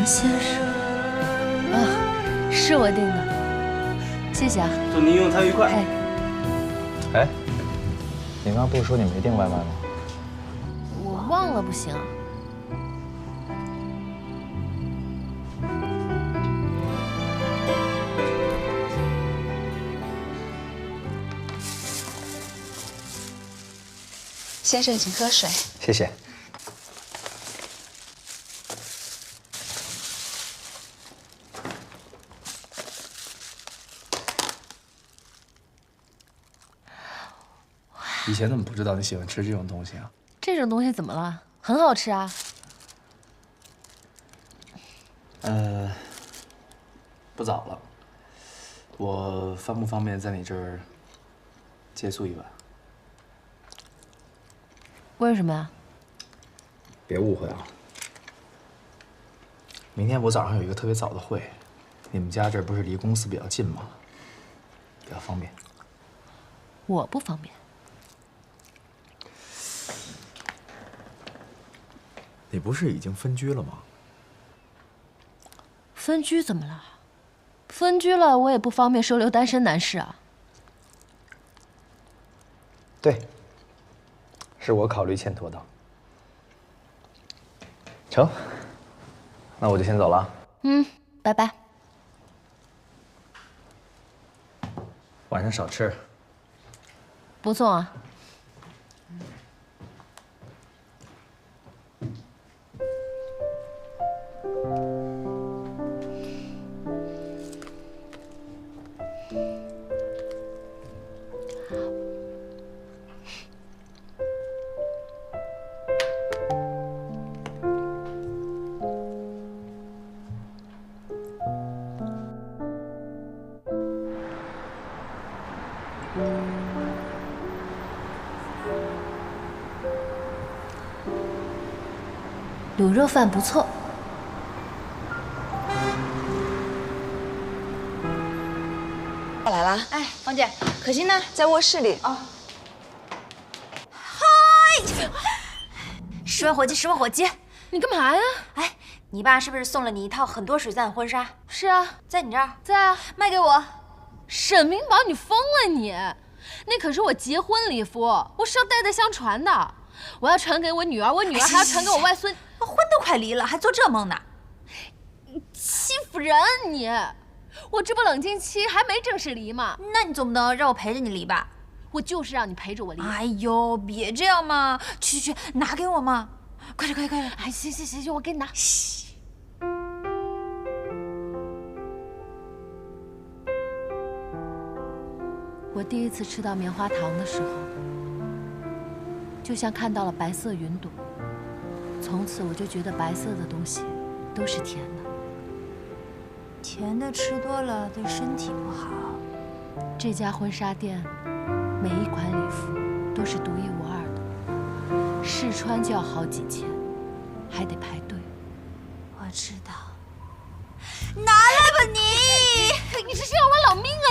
林先生，啊，是我订的，谢谢啊。祝您用餐愉快。哎，你刚刚不是说你没订外卖吗？我忘了不行啊。先生，请喝水。谢谢。以前怎么不知道你喜欢吃这种东西啊？这种东西怎么了？很好吃啊。不早了，我方不方便在你这儿借宿一晚？为什么呀？别误会啊！明天我早上有一个特别早的会，你们家这不是离公司比较近吗？比较方便。我不方便。你不是已经分居了吗？分居怎么了？分居了我也不方便收留单身男士啊。对，是我考虑欠妥当。成，那我就先走了。拜拜。晚上少吃。不送啊。卤肉饭不错。我来啦。哎，芳姐，可心呢？在卧室里。哦。嗨，10万火急，10万火急！你干嘛呀？哎，你爸是不是送了你一套很多水钻的婚纱？是啊，在你这儿？在啊。卖给我。沈明宝，你疯了你！那可是我结婚礼服，我是要代代相传的。我要传给我女儿，我女儿还要传给我外孙。婚都快离了，还做这梦呢？你欺负人你！我这不冷静期还没正式离吗？那你总不能让我陪着你离吧？我就是让你陪着我离。哎呦，别这样嘛！去，拿给我嘛！快点！哎，行，我给你拿。嘘。我第一次吃到棉花糖的时候，就像看到了白色云朵。从此我就觉得白色的东西都是甜的。甜的吃多了对身体不好。这家婚纱店每一款礼服都是独一无二的，试穿就要好几千，还得排队。我知道。拿来吧你！你这是要我老命啊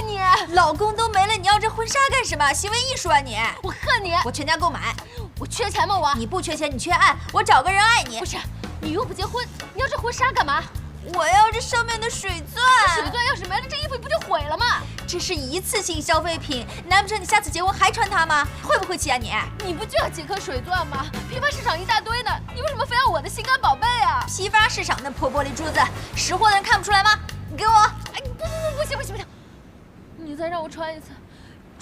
你！老公都没了，你要这婚纱干什么？行为艺术啊你！我恨你！我全家购买。我缺钱吗我？你不缺钱，你缺爱。我找个人爱你。不是，你又不结婚，你要这婚纱干嘛？我要这上面的水钻。水钻要是没了，这衣服不就毁了吗？这是一次性消费品，难不成你下次结婚还穿它吗？会不会气啊你？你不就要几颗水钻吗？批发市场一大堆呢，你为什么非要我的心肝宝贝啊？批发市场那破玻璃珠子，识货的人看不出来吗？你给我！哎，不行！你再让我穿一次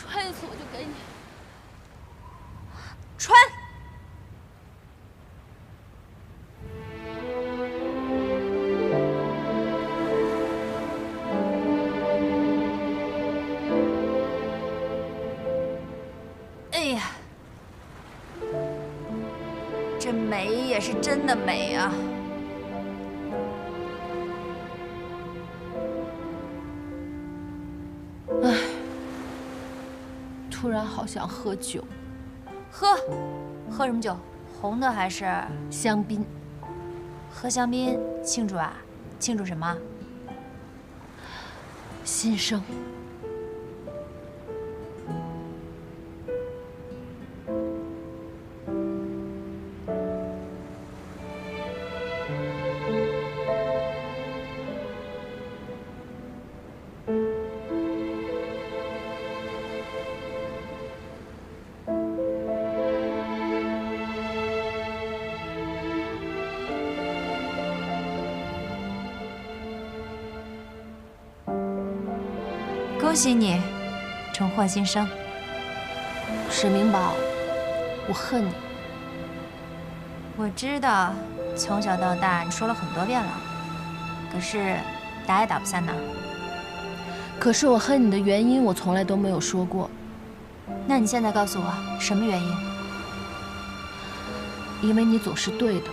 我就给你穿。哎呀，这美也是真的美啊！唉，突然好想喝酒。喝什么酒？红的还是香槟？喝香槟庆祝啊？庆祝什么？新生。恭喜你，重获新生。沈明宝，我恨你。我知道，从小到大你说了很多遍了，可是打也打不散呢。可是我恨你的原因，我从来都没有说过。那你现在告诉我，什么原因？因为你总是对的。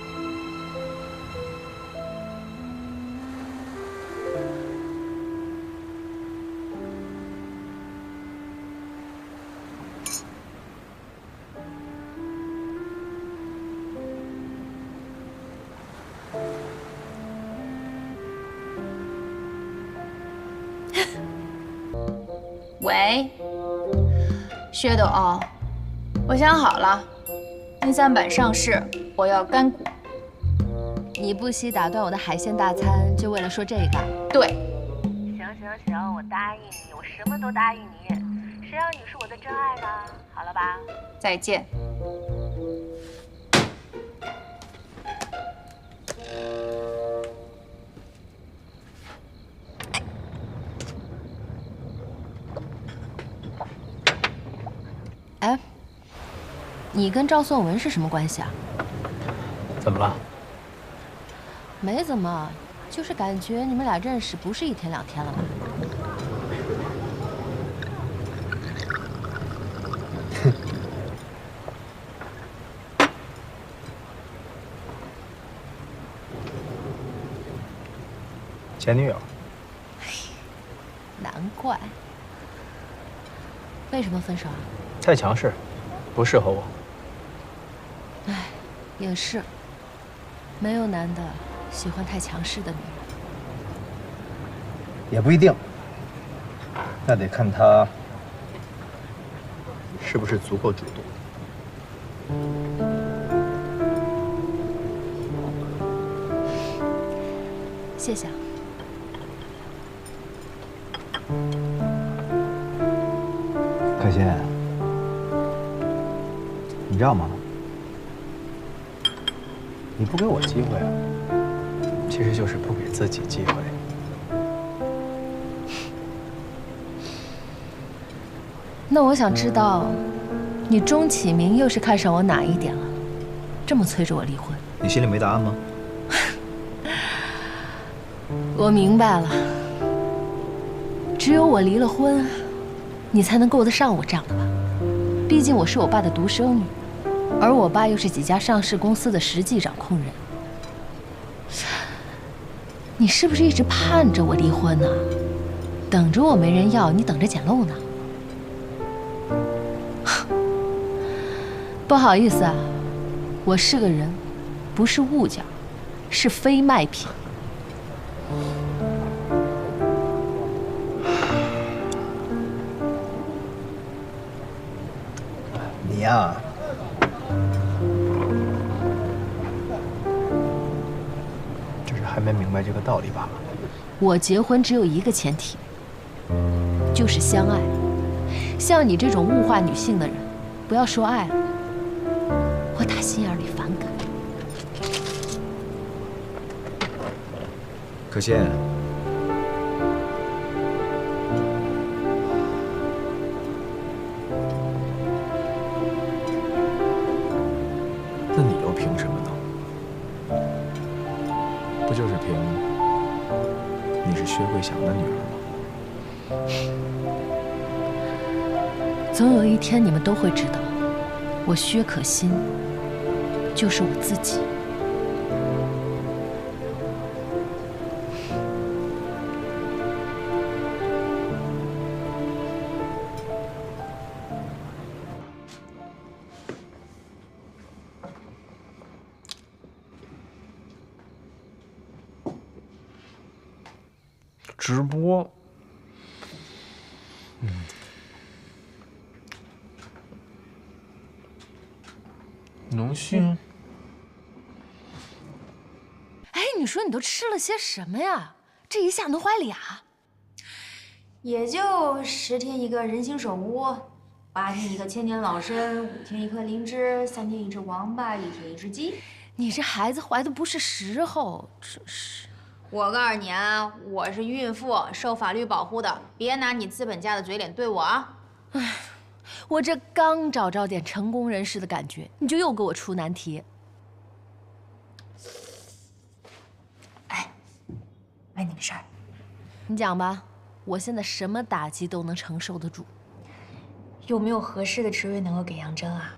喂，薛董，我想好了，第3板上市，我要干股。你不惜打断我的海鲜大餐，就为了说这个？对。行，我答应你，我什么都答应你。谁让你是我的真爱呢？好了吧？再见。哎，你跟赵颂文是什么关系啊？怎么了？没怎么，就是感觉你们俩认识不是1天2天了吧？前女友。难怪。为什么分手啊？太强势，不适合我。哎，也是，没有男的喜欢太强势的女人。也不一定，那得看他是不是足够主动。谢谢啊。可心，你知道吗？你不给我机会啊，其实就是不给自己机会。那我想知道，你钟启明又是看上我哪一点了？这么催着我离婚？你心里没答案吗？我明白了，只有我离了婚，你才能够得上我这样的吧？毕竟我是我爸的独生女，而我爸又是几家上市公司的实际掌控人。你是不是一直盼着我离婚呢？等着我没人要，你等着捡漏呢？不好意思啊，我是个人，不是物件，是非卖品。你呀，只是还没明白这个道理罢了。我结婚只有一个前提，就是相爱。像你这种物化女性的人，不要说爱了，我打心眼里反感。可心，那你又凭什么呢？不就是凭你是薛桂祥的女儿吗？总有一天你们都会知道，我薛可心就是我自己。直播，能信？哎，你说你都吃了些什么呀？这一下能怀俩？也就10天一个人形手屋，8天一个千年老参，5天一颗灵芝，3天一只王八，1天一只鸡。你这孩子怀的不是时候，真是。我告诉你啊，我是孕妇，受法律保护的，别拿你资本家的嘴脸对我啊！我这刚找着点成功人士的感觉，你就又给我出难题。哎，问你个事儿，你讲吧，我现在什么打击都能承受得住。有没有合适的职位能够给杨真啊？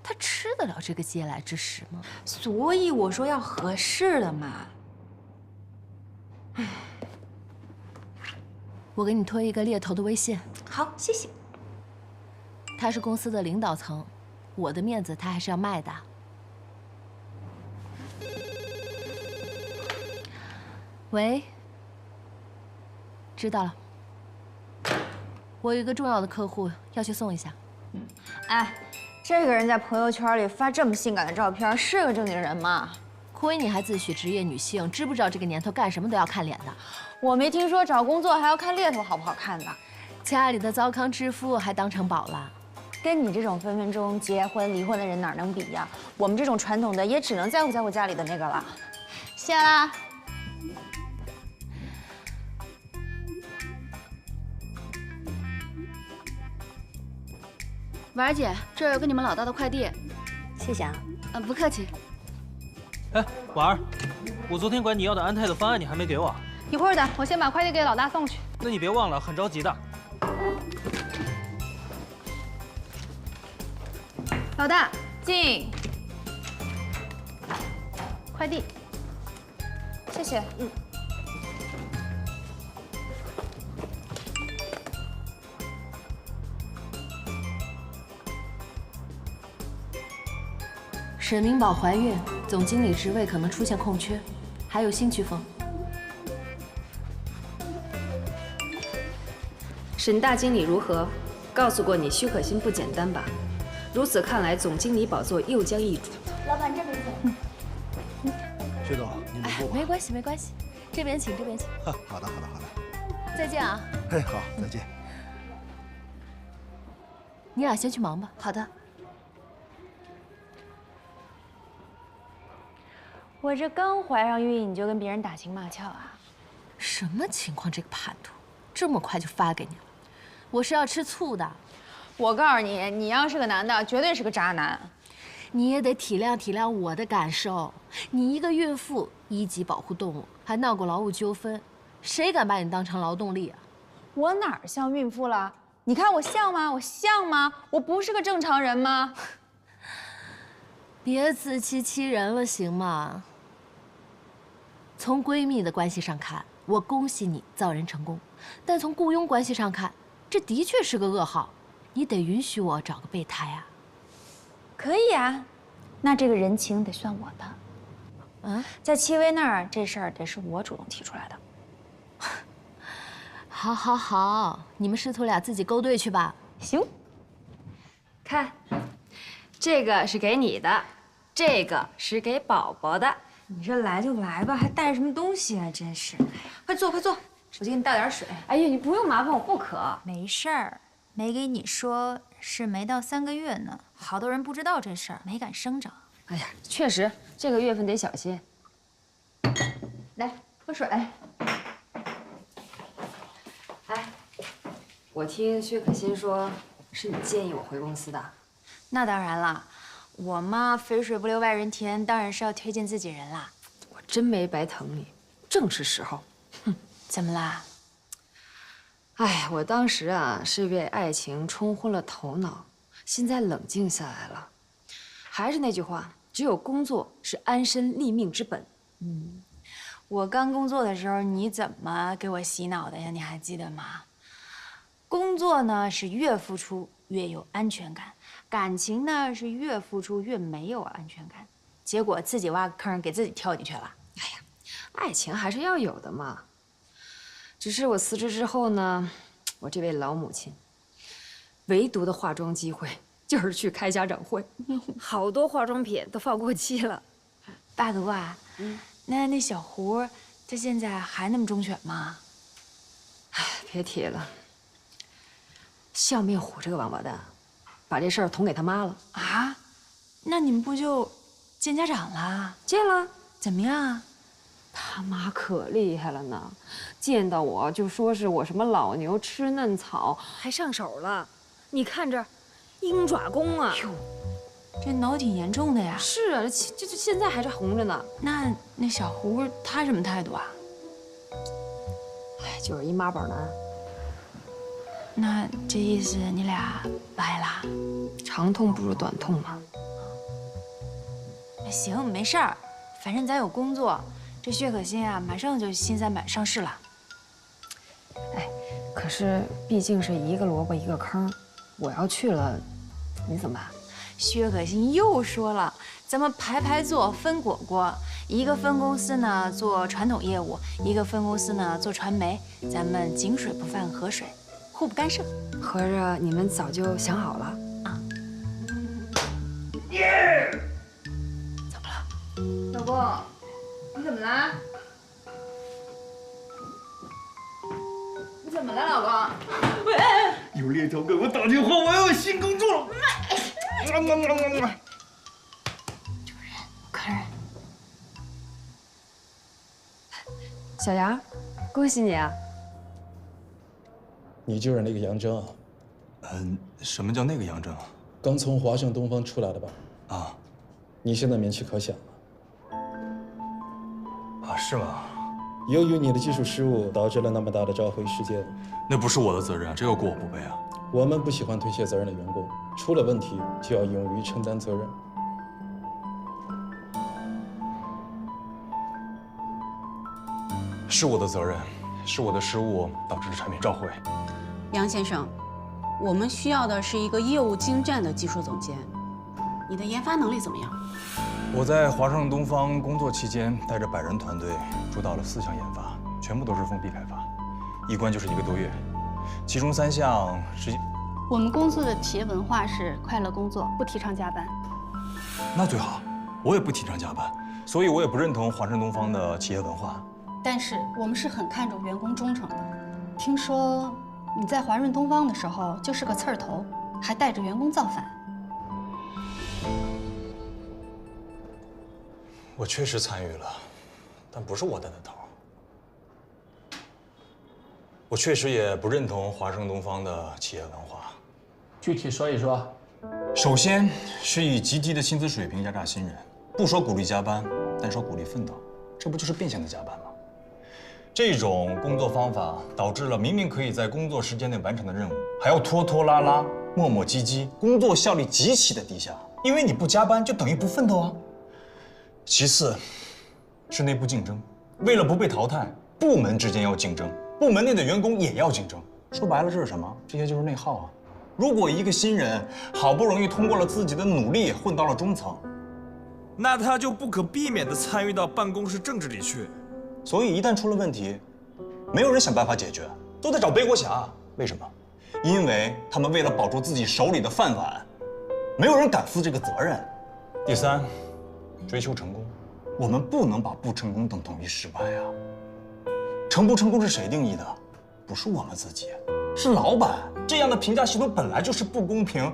他吃得了这个嗟来之食吗？所以我说要合适的嘛。我给你推一个猎头的微信，好，谢谢。他是公司的领导层，我的面子他还是要卖的。喂，知道了。我有一个重要的客户要去送一下。哎，这个人在朋友圈里发这么性感的照片，是个正经人吗？亏你还自诩职业女性，知不知道这个年头干什么都要看脸的？我没听说找工作还要看猎头好不好看的。家里的糟糠之夫还当成宝了。跟你这种分分钟结婚离婚的人哪能比呀？我们这种传统的也只能在乎家里的那个了。谢啦。婉儿姐，这儿有个你们老大的快递。谢谢啊。不客气。哎，婉儿，我昨天管你要的安泰的方案你还没给我。一会儿的，我先把快递给老大送去。那你别忘了，很着急的。老大，进。快递。谢谢。沈明宝怀孕，总经理职位可能出现空缺，还有新曲风。沈大经理如何？告诉过你，许可欣不简单吧？如此看来，总经理宝座又将易主。老板这边请。薛总，您不过。没关系，没关系，这边请，这边请。好的，好的，好的。再见啊。哎，好，再见。你俩先去忙吧。好的。我这刚怀上孕，你就跟别人打情骂俏啊？什么情况？这个叛徒这么快就发给你了？我是要吃醋的。我告诉你，你要是个男的，绝对是个渣男。你也得体谅体谅我的感受。你一个孕妇，1级保护动物，还闹过劳务纠纷，谁敢把你当成劳动力啊？我哪儿像孕妇了？你看我像吗？我像吗？我不是个正常人吗？别自欺欺人了，行吗？从闺蜜的关系上看，我恭喜你造人成功，但从雇佣关系上看，这的确是个噩耗。你得允许我找个备胎啊。可以啊，那这个人情得算我的。啊，在戚薇那儿，这事儿得是我主动提出来的。好，好，好，你们师徒俩自己勾兑去吧。行。看，这个是给你的，这个是给宝宝的。你这来就来吧，还带什么东西啊？真是，快坐，快坐，我去给你倒点水。哎呀，你不用麻烦我不可。没事儿，没给你说是没到3个月呢，好多人不知道这事儿，没敢声张。哎呀，确实这个月份得小心。来，喝水。哎，我听薛可欣说，是你建议我回公司的。那当然了，我嘛肥水不流外人田，当然是要推荐自己人啦。我真没白疼你，正是时候。哼，怎么啦？哎，我当时啊是被爱情冲昏了头脑，现在冷静下来了。还是那句话，只有工作是安身立命之本。我刚工作的时候，你怎么给我洗脑的呀？你还记得吗？工作呢是越付出越有安全感，感情呢是越付出越没有安全感，结果自己挖个坑给自己跳进去了。哎呀，爱情还是要有的嘛。只是我辞职之后呢，我这位老母亲，唯独的化妆机会就是去开家长会，好多化妆品都放过期了。大毒啊，那小胡，他现在还那么忠犬吗？哎，别提了。笑面虎这个王八蛋，把这事儿捅给他妈了啊！那你们不就见家长了？见了，怎么样啊？他妈可厉害了呢，见到我就说是我什么老牛吃嫩草，还上手了。你看这鹰爪功啊！哟，这挠挺严重的呀。是啊，这现在还是红着呢。那小胡他什么态度啊？哎，就是一妈宝男。那这意思你俩掰了？长痛不如短痛嘛。行，没事儿，反正咱有工作。这薛可欣啊，马上就新3板上市了。哎，可是毕竟是一个萝卜一个坑，我要去了，你怎么办？薛可欣又说了，咱们排做，分果果。一个分公司呢做传统业务，一个分公司呢做传媒，咱们井水不犯河水，互不干涉。合着你们早就想好了啊？耶！怎么了，老公？你怎么了？你怎么了，老公？喂，有猎头给我打电话，我要有新工作了。客人，小杨，恭喜你啊！你就是那个杨铮啊？什么叫那个杨铮啊？刚从华盛东方出来的吧？啊，你现在名气可响了。啊，是吗？由于你的技术失误，导致了那么大的召回事件，那不是我的责任啊，这个锅我不背啊。我们不喜欢推卸责任的员工，出了问题就要勇于承担责任。是我的责任，是我的失误导致了产品召回。杨先生，我们需要的是一个业务精湛的技术总监。你的研发能力怎么样？我在华盛东方工作期间，带着100人团队主导了4项研发，全部都是封闭开发，一关就是1个多月，其中3项是。我们公司的企业文化是快乐工作，不提倡加班。那最好，我也不提倡加班，所以我也不认同华盛东方的企业文化。但是我们是很看重员工忠诚的。听说你在华润东方的时候就是个刺儿头，还带着员工造反。我确实参与了，但不是我带的头。我确实也不认同华盛东方的企业文化。具体说一说。首先是以极低的薪资水平压榨新人，不说鼓励加班，但说鼓励奋斗，这不就是变相的加班吗？这种工作方法导致了明明可以在工作时间内完成的任务，还要拖拖拉拉、磨磨唧唧，工作效率极其的低下。因为你不加班，就等于不奋斗啊。其次，是内部竞争，为了不被淘汰，部门之间要竞争，部门内的员工也要竞争。说白了，这是什么？这些就是内耗啊。如果一个新人好不容易通过了自己的努力混到了中层，那他就不可避免地参与到办公室政治里去。所以一旦出了问题，没有人想办法解决，都在找背锅侠。为什么？因为他们为了保住自己手里的饭碗，没有人敢负这个责任。第三，追求成功，我们不能把不成功等同于失败啊。成不成功是谁定义的？不是我们自己，是老板。这样的评价系统本来就是不公平、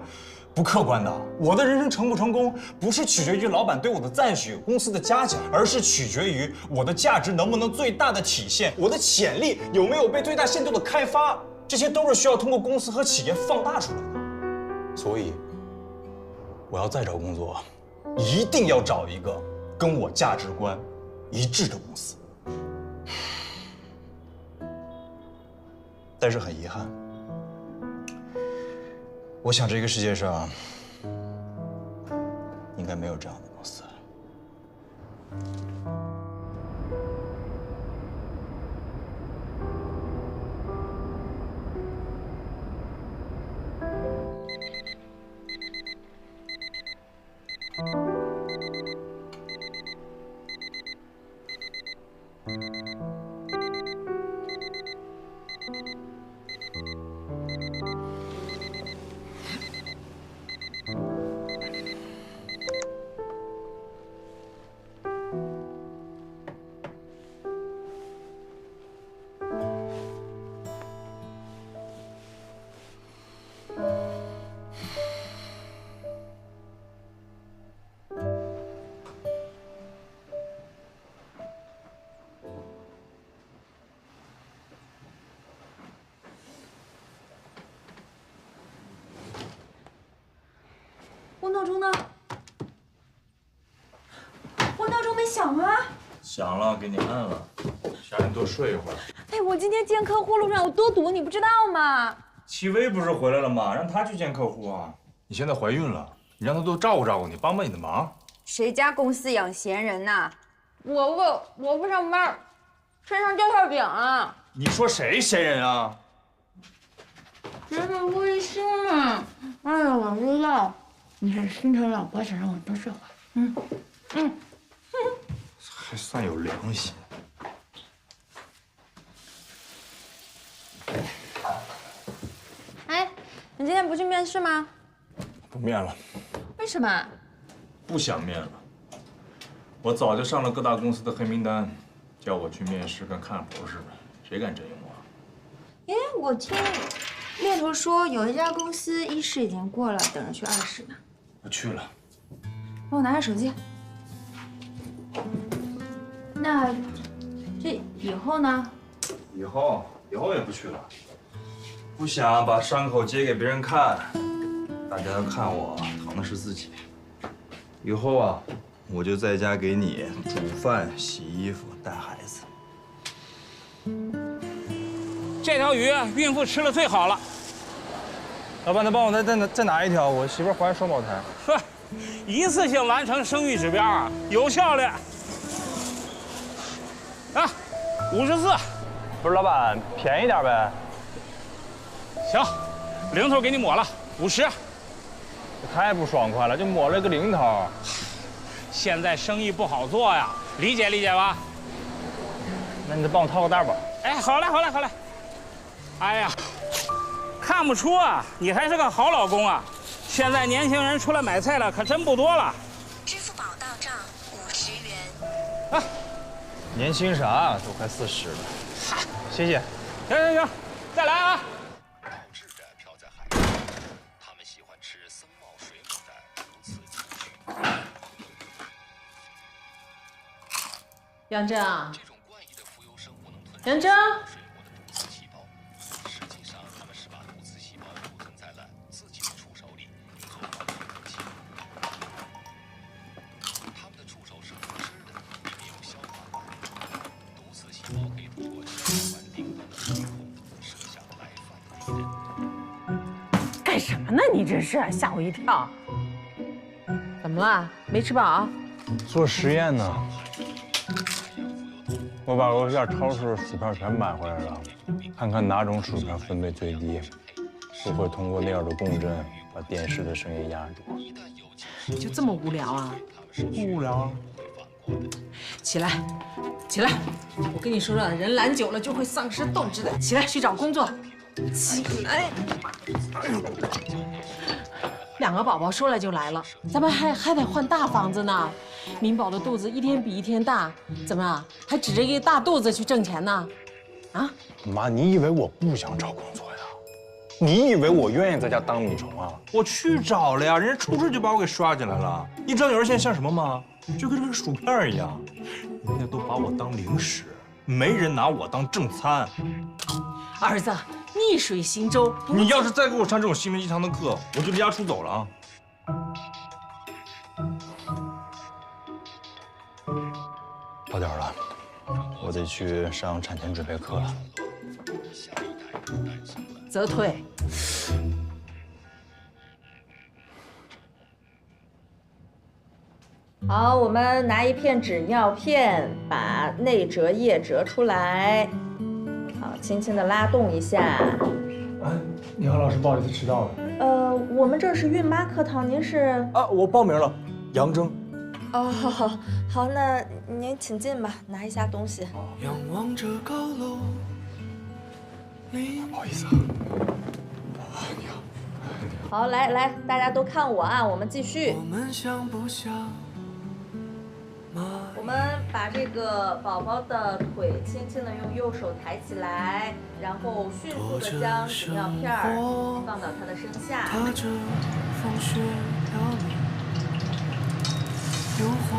不客观的。我的人生成不成功，不是取决于老板对我的赞许、公司的嘉奖，而是取决于我的价值能不能最大的体现，我的潜力有没有被最大限度的开发。这些都是需要通过公司和企业放大出来的。所以，我要再找工作，一定要找一个跟我价值观一致的公司。但是很遗憾，我想这个世界上应该没有这样的公司。钟呢？我闹钟没响吗？响了，给你按了，想让你多睡一会儿。哎，我今天见客户路上有多堵，你不知道吗？戚薇不是回来了吗？让她去见客户啊。你现在怀孕了，你让她多照顾照顾你，帮帮你的忙。谁家公司养闲人呐？我不上班，身上掉馅饼了。你说谁闲人啊？这是微信嘛。哎呀，我知道，你是心疼老婆，想让我多睡会儿。还算有良心。哎，你今天不去面试吗？不面了，为什么？不想面了。我早就上了各大公司的黑名单，叫我去面试，跟看活似的，谁敢征用我？哎，我听猎头说有一家公司1试已经过了，等着去2试呢。我去了。帮我拿下手机。那这以后呢？以后也不去了，不想把伤口揭给别人看，大家要看我疼的是自己。以后啊，我就在家给你煮饭、洗衣服、带孩子。这条鱼孕妇吃了最好了。老板，再帮我再拿一条，我媳妇怀双胞胎。呵，一次性完成生育指标啊，有效率。啊，54。不是老板，便宜点呗。行，零头给你抹了50。这太不爽快了，就抹了个零头。现在生意不好做呀，理解理解吧。那你再帮我套个袋吧。哎，好嘞，好嘞，好嘞。哎呀，看不出啊，你还是个好老公啊。现在年轻人出来买菜了，可真不多了。支付宝到账50元。啊，年薪啥？都快40了。谢谢。行行行，再来啊。杨真啊，杨真，干什么呢？你这是吓我一跳。怎么了？没吃饱？做实验呢。我把楼下超市的薯片全买回来了，看看哪种薯片分贝最低，就会通过那样的共振把电视的声音压住。就这么无聊啊？不无聊啊。起来，起来！我跟你说了，人懒久了就会丧失斗志的。起来，去找工作。起来！2个宝宝说来就来了，咱们还得换大房子呢。民宝的肚子一天比一天大，怎么还指着一个大肚子去挣钱呢？啊，妈，你以为我不想找工作呀？你以为我愿意在家当米虫啊？我去找了呀，人家出事就把我给刷进来了。你知道有人现在像什么吗？就跟这个薯片一样，人家都把我当零食，没人拿我当正餐。儿子，逆水行舟。你要是再给我上这种心灵鸡汤的课，我就离家出走了啊！到点了，我得去上产前准备课了。则退。好，我们拿一片纸尿片，把内折页折出来，好，轻轻的拉动一下。哎，你好，老师，不好意思迟到了。我们这是孕妈课堂，您是？啊，我报名了，杨铮。哦，好，那您请进吧，拿一下东西。仰望着高楼，不好意思啊。你好。好，来，大家都看我啊，我们继续。我们像不像？我们把这个宝宝的腿轻轻的用右手抬起来，然后迅速的将纸尿片放到他的身下。踏着风雪飘零，诱惑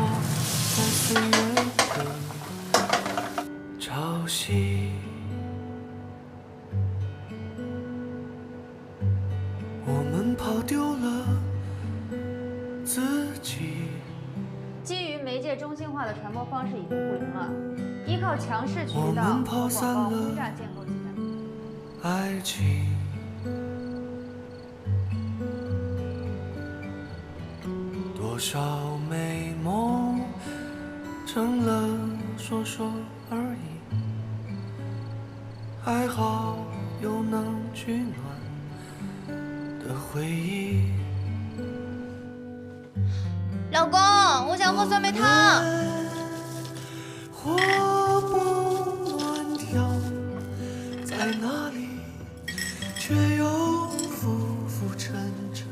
在岁月的潮汐。我们跑丢了媒介中心化的传播方式已经不灵了，依靠强势渠道和广告轰炸建构起来。爱情，多少美梦成了说说而已，还好有能取暖的回忆。老公，我想喝酸梅汤。活蹦乱跳在哪里，却又浮浮沉沉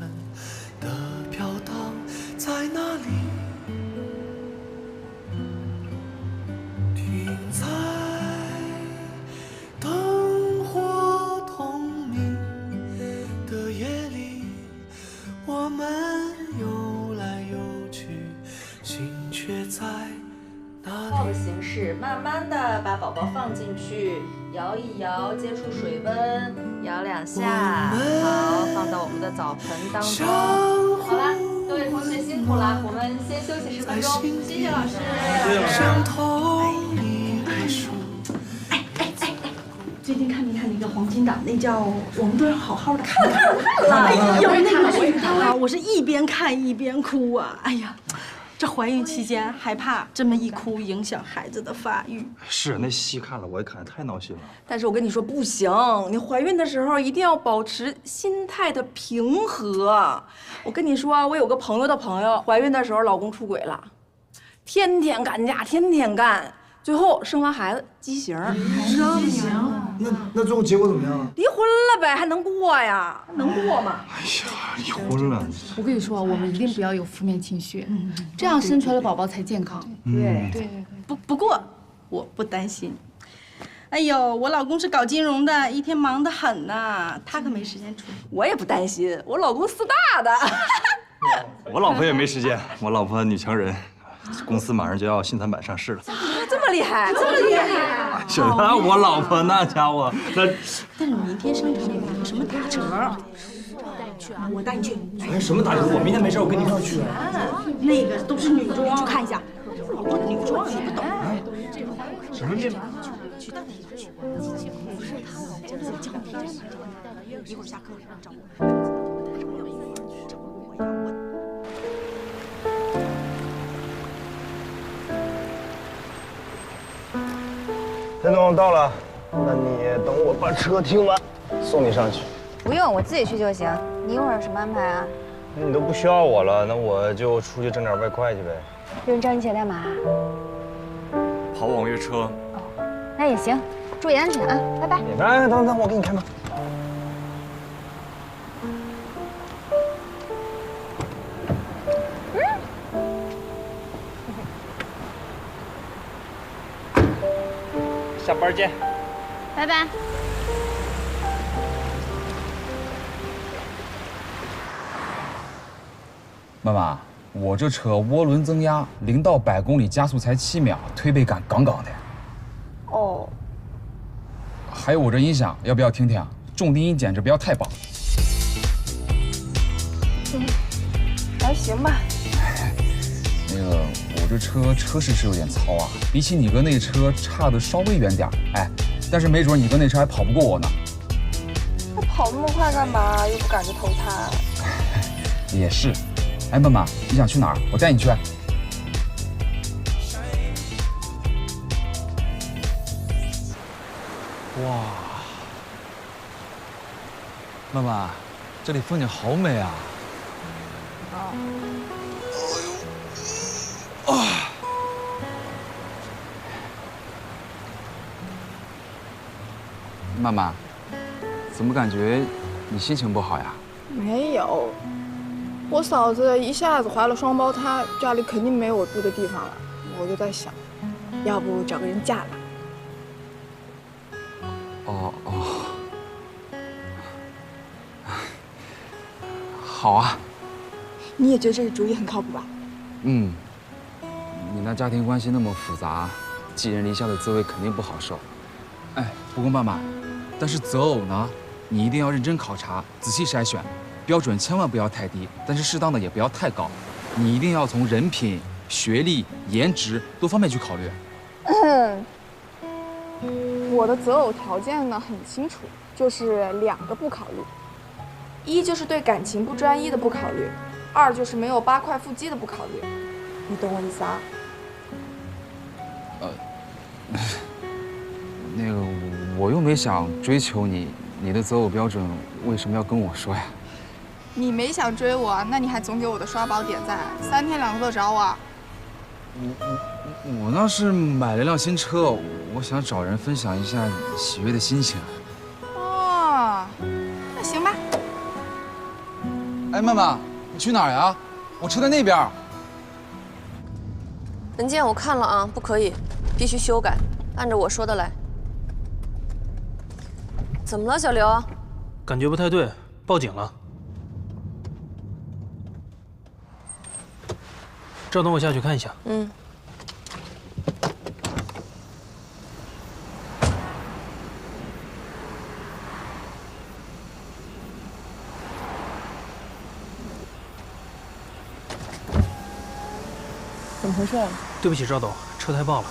的飘荡在哪里？停在灯火通明的夜里，我们游来游去，心却在哪泡的里？形式，慢慢的把宝宝放进去，摇一摇，接触水温，摇2下，好，放到我们的澡盆当中。好啦，各位同学辛苦了，我们先休息10分钟，谢谢老师。像同一棵树。最近看没看那个黄金档？那叫《我们都要好好的看看》。哎呦，那个剧啊，我是一边看一边哭啊！哎呀，这怀孕期间害怕这么一哭影响孩子的发育。是那戏看了我也看，太闹心了。但是我跟你说不行，你怀孕的时候一定要保持心态的平和。我跟你说，我有个朋友的朋友，怀孕的时候老公出轨了，天天干架，天天干，最后生完孩子畸形。畸形？那最后结果怎么样啊？离婚了呗，还能过呀？能过吗？哎呀，离婚了。我跟你说，我们一定不要有负面情绪，这样生出来的宝宝才健康。对，不过我不担心。哎呦，我老公是搞金融的，一天忙得很呐，他可没时间出去。我也不担心，我老公4大的。我老婆也没时间，我老婆女强人，公司马上就要新3板上市了。这么厉害，这么厉害！是啊，我老婆那家伙那。但是明天商场里有什么打折？我带你去。哎，什么打折？我明天没事，我跟你一块去。那个都是女装，去看一下。老婆的女装你不懂。什么面？去带你去。不是他们，这是讲题真的。一会儿下课找我。田总到了，那你等我把车停完，送你上去。不用，我自己去就行。你一会儿有什么安排啊？你都不需要我了，那我就出去挣点外快去呗。有人找你姐干嘛？跑网约车。那也行，注意安全啊，拜拜。哎，等，我给你开门。下班见，拜拜。妈妈，我这车涡轮增压，0到100公里加速才7秒，推背感杠杠的。哦。还有我这音响，要不要听听？重低音简直不要太棒。还行吧。那个，我这车势是有点糙啊，比起你哥那车差的稍微远点哎，但是没准你哥那车还跑不过我呢。那跑那么快干嘛？又不赶着投胎。也是。哎，妈妈，你想去哪儿？我带你去。哇，妈妈，这里风景好美啊！妈妈，怎么感觉你心情不好呀？没有，我嫂子一下子怀了双胞胎，家里肯定没有我住的地方了。我就在想，要不找个人嫁了。哦，好啊。你也觉得这个主意很靠谱吧？嗯，你那家庭关系那么复杂，寄人篱下的滋味肯定不好受。哎，不过妈妈，但是择偶呢，你一定要认真考察，仔细筛选，标准千万不要太低，但是适当的也不要太高。你一定要从人品、学历、颜值多方面去考虑。我的择偶条件呢很清楚，就是2个不考虑，一就是对感情不专一的不考虑，2就是没有8块腹肌的不考虑。你懂我意思啊？那个我又没想追求你，你的择偶标准为什么要跟我说呀？你没想追我，那你还总给我的刷宝点赞，3天2头都找我。我那是买了辆新车，我想找人分享一下喜悦的心情。哦，那行吧。哎，曼曼，你去哪儿呀？我车在那边。文件我看了啊，不可以，必须修改，按照我说的来。怎么了，小刘？感觉不太对，报警了。稍等，我下去看一下。嗯。怎么回事？对不起，赵董，车胎爆了。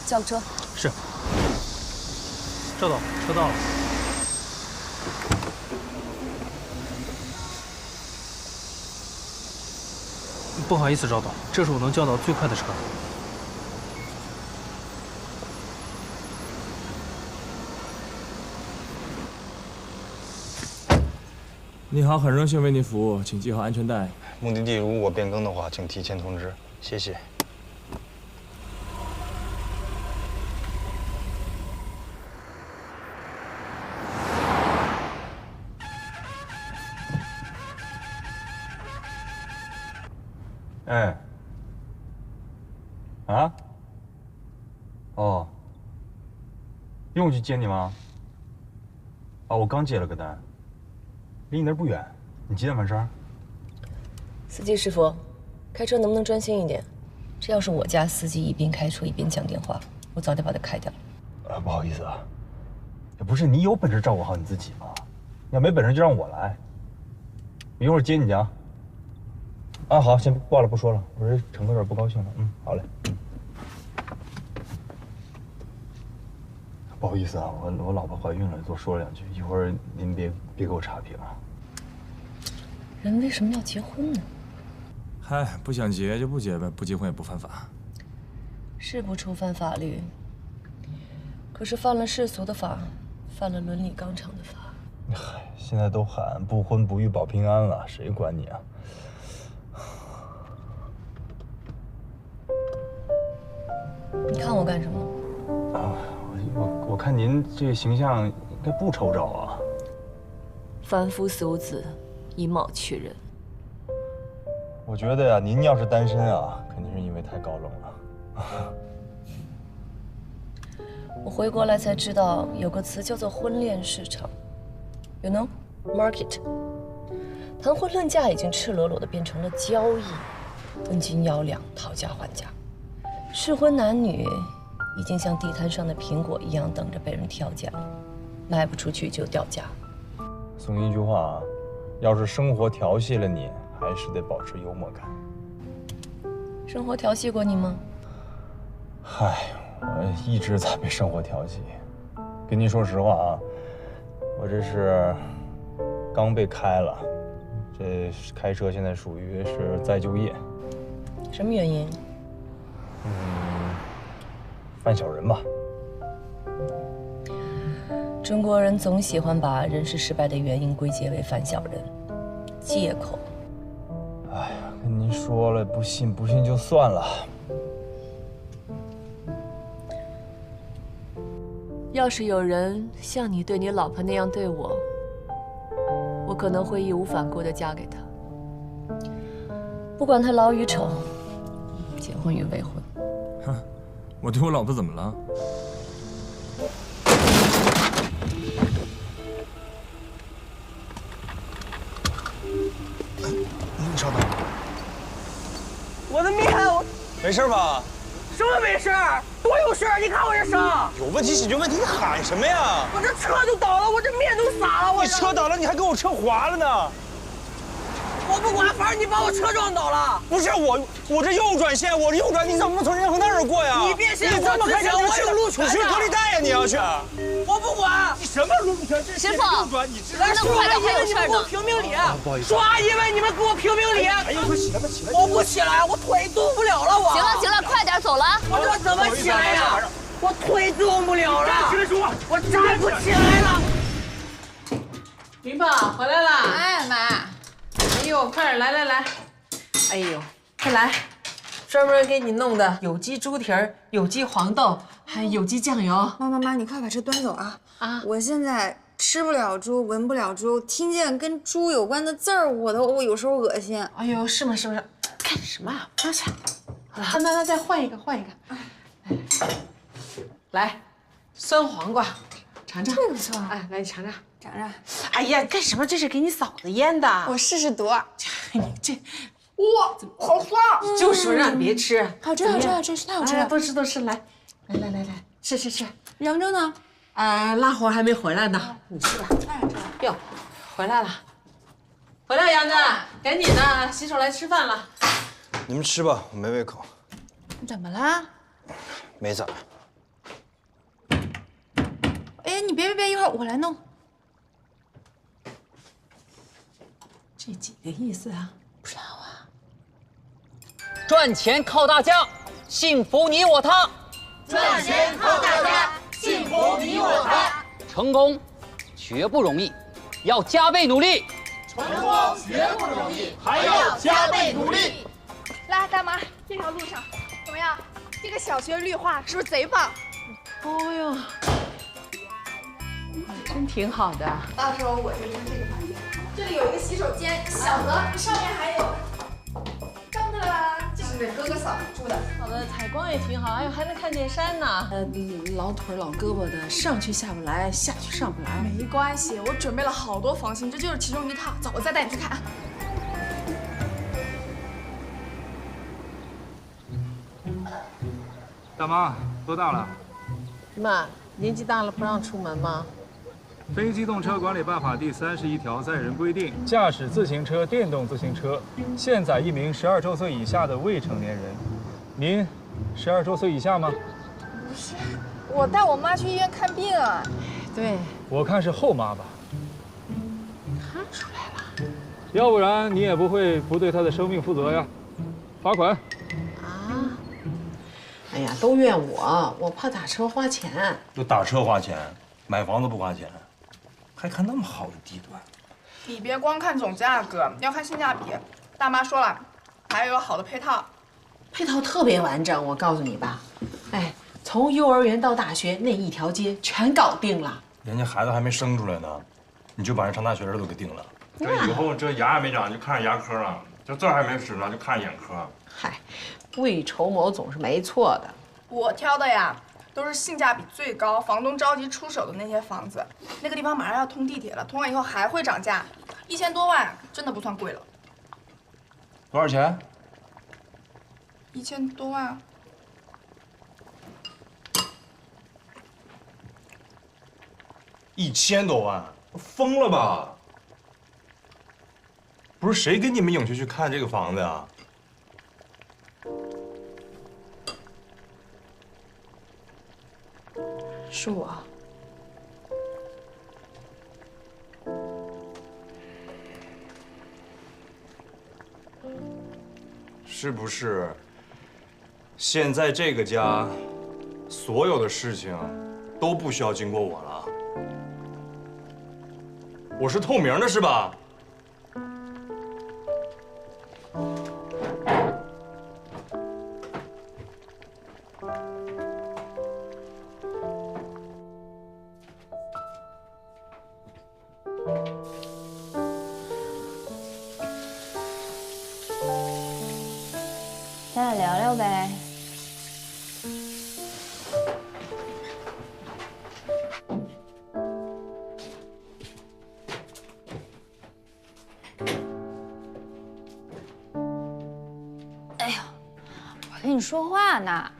叫个车。是。赵董，车到了。不好意思，赵董，这是我能叫到最快的车。你好，很荣幸为您服务，请系好安全带。目的地如果变更的话，请提前通知，谢谢。哎。啊？哦。用我去接你吗？啊，我刚接了个单，离你那儿不远，你几点完事儿？司机师傅，开车能不能专心一点？这要是我家司机一边开车一边讲电话，我早点把他开掉了。不好意思啊，也不是你有本事照顾好你自己吗？要没本事就让我来，我一会儿接你去啊。啊，好，先挂了不说了，我这乘客有点不高兴了。好嘞。不好意思啊，我老婆怀孕了，多说了2句，一会儿您别给我差评啊。人为什么要结婚呢？嗨，不想结就不结呗，不结婚也不犯法。是不触犯法律，可是犯了世俗的法，犯了伦理纲常的法。嗨，现在都喊不婚不育保平安了，谁管你啊？你看我干什么？啊，我看您这形象应该不愁找啊。凡夫俗子，以貌取人。我觉得呀，您要是单身啊，肯定是因为太高冷了。我回国来才知道，有个词叫做婚恋市场 ，you know market。谈婚论嫁已经赤裸裸的变成了交易，问斤要两，讨价还价。适婚男女已经像地摊上的苹果一样，等着被人挑价，卖不出去就掉价。送你一句话啊，要是生活调戏了你，还是得保持幽默感。生活调戏过你吗？嗨，我一直在被生活调戏。跟您说实话啊，我这是刚被开了，这开车现在属于是再就业。什么原因？犯小人吧。中国人总喜欢把人事失败的原因归结为犯小人，借口。哎呀，跟您说了，不信就算了。要是有人像你对你老婆那样对我，我可能会义无反顾地嫁给他，不管他老与丑，结婚与未婚。哼，我对我老婆怎么了？你稍等。我的面，没事吧？什么没事？多有事！你看我这伤。有问题解决问题，你喊什么呀？我这车就倒了，我这面都洒了。你车倒了，你还给我车划了呢。我不管，反正你把我车撞倒了。不是我这右转线，我右转，你怎么能从人行那儿过呀？你别信你这么开车，我有路权。你去隔离带呀！你要去。我不管。你什么路权？这师傅，右转，你知道？来，叔阿姨们，你们给我评评理。不好意思。叔阿姨们，你们给我评评理。哎呀，快起来吧，起来！我不起来，我腿动不了了，我。行了行了，快点走了。我怎么起来呀？我腿动不了了。起来，叔，我站不起来了。明宝回来了。哎妈。哎呦，快点来！哎呦，快来！专门给你弄的有机猪蹄儿、有机黄豆，还有机酱油。妈，你快把这端走啊！我现在吃不了猪，闻不了猪，听见跟猪有关的字儿，我有时候恶心。哎呦，是吗？干什么啊？放下。好了，那再换一个。来，酸黄瓜，尝尝。这个不错。哎，来你尝尝。尝尝。哎呀，干什么？这是给你嫂子腌的。我试试毒。你这。哇，好酸！就说让你别吃。好吃，太好吃了！多吃，来，吃。杨铮呢？拉活还没回来呢，你吃吧。哟，回来了，杨铮，赶紧的，洗手来吃饭了。你们吃吧，我没胃口。你怎么了？没咋。哎，你别，一会儿我来弄。这几个意思啊？不知道啊。赚钱靠大家，幸福你我他。赚钱靠大家，幸福你我他。成功绝不容易，要加倍努力。成功绝不容易，还要加倍努力。来，大妈，这条路上怎么样？这个小学绿化是不是贼棒？哦呦，真挺好的。到时候我就住这个房间，这里有一个洗手间，小的，上面还有。当当，这是哥哥嫂子住的。好的，采光也挺好，哎呦，还能看见山呢。老腿老胳膊的，上去下不来，下去上不来。没关系，我准备了好多房型，这就是其中一套。走，我再带你去看。大妈，多大了？妈，年纪大了不让出门吗？《非机动车管理办法》第31条载人规定，驾驶自行车、电动自行车，限载一名12周岁以下的未成年人。您12周岁以下吗？不是，我带我妈去医院看病啊。对，我看是后妈吧。看出来了。要不然你也不会不对她的生命负责呀。罚款。啊？哎呀，都怨我怕打车花钱。就打车花钱，买房子不花钱。还看那么好的地段，你别光看总价格，要看性价比。大妈说了，还有好的配套，配套特别完整。我告诉你吧，哎，从幼儿园到大学那一条街全搞定了。人家孩子还没生出来呢，你就把人上大学的都给定了。这以后这牙也没长就看着牙科了，这字还没识呢就看着眼科。嗨，未雨绸缪总是没错的。我挑的呀。都是性价比最高、房东着急出手的那些房子。那个地方马上要通地铁了，通完以后还会涨价，1000多万真的不算贵了。多少钱？1000多万。1000多万，疯了吧？不是谁跟你们影区去看这个房子呀？是我。是不是？现在这个家，所有的事情都不需要经过我了。我是透明的，是吧？咱俩聊聊呗。哎呦，我跟你说话呢。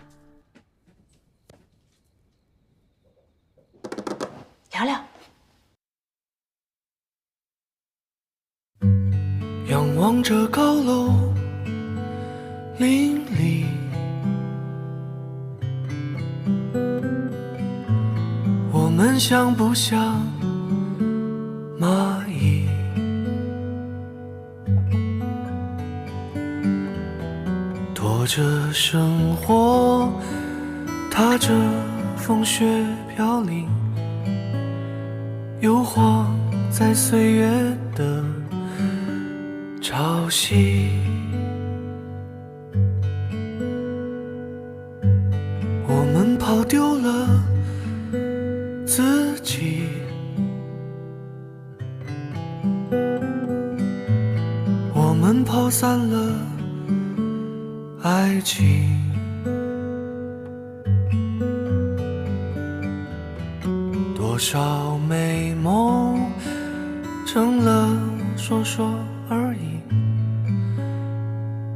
聊聊。仰望着高楼林立，我们像不像蚂蚁？拖着生活，踏着风雪飘零，游晃在岁月的潮汐。我们跑丢了自己，我们跑散了爱情。多少美梦成了说说而已，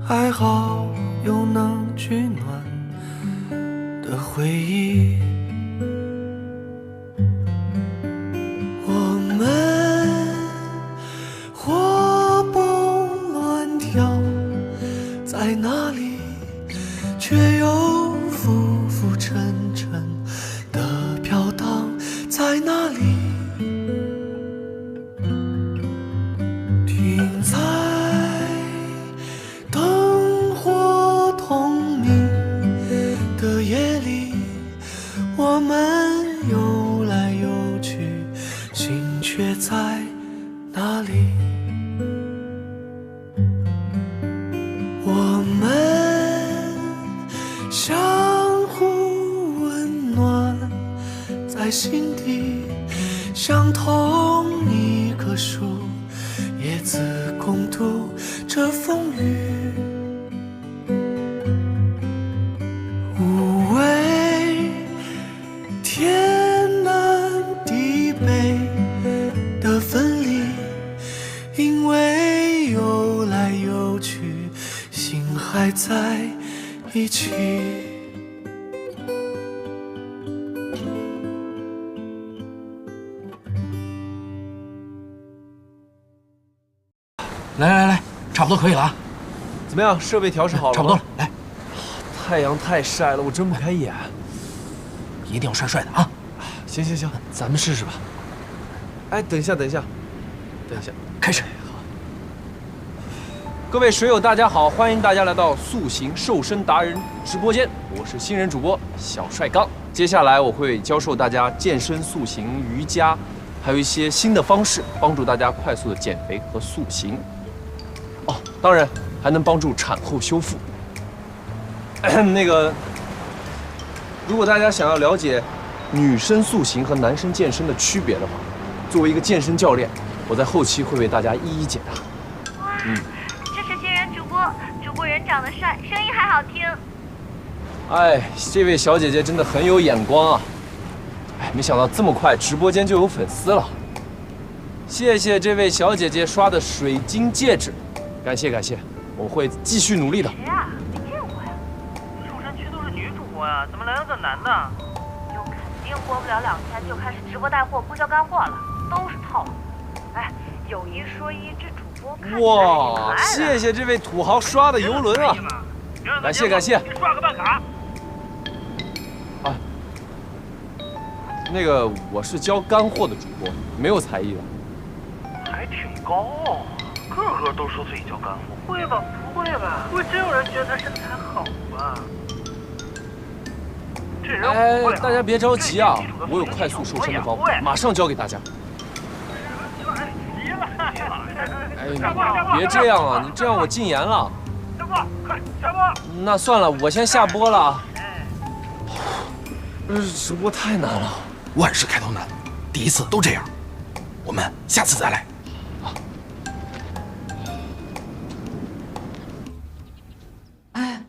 还好有能取暖的回忆。我们活蹦乱跳在哪里，却又浮浮沉沉的飘荡在哪里？停在灯火通明的夜里，我们游来游去，心却在哪里？我们相互温暖在心底，像同一棵树，叶子共度这风雨。无畏天南地北的分离，因为游来游去，心还在一起。来，差不多可以了啊！怎么样？设备调试好了吗？差不多了。来，太阳太晒了，我睁不开眼。一定要帅帅的啊！行，咱们试试吧。哎，等一下，开始。各位水友，大家好，欢迎大家来到塑形瘦身达人直播间，我是新人主播小帅刚。接下来我会教授大家健身、塑形、瑜伽，还有一些新的方式，帮助大家快速的减肥和塑形。哦，当然还能帮助产后修复。那个，如果大家想要了解女生塑形和男生健身的区别的话，作为一个健身教练，我在后期会为大家一一解答。这是新人主播，主播人长得帅，声音还好听。哎，这位小姐姐真的很有眼光啊！哎，没想到这么快直播间就有粉丝了。谢谢这位小姐姐刷的水晶戒指，感谢，我会继续努力的。谁啊？没见过呀。蜀山区都是女主播呀，怎么来了个男的？就肯定过不了2天就开始直播带货不交干货了，都是套路。哎，有一说一，这主播看起来哇，谢谢这位土豪刷的游轮啊！感谢。你刷个办卡。啊，那个我是教干货的主播，没有才艺的。还挺高，个个都说自己教干货。会吧？不会吧？不会真有人觉得他身材好吧？这人哎，大家别着急啊，我有快速瘦身的方法，马上教给大家。哎，你别这样啊，你这样我禁言了。下播，快下播。那算了，我先下播了啊。直播太难了，万事开头难，第一次都这样，我们下次再来。哎，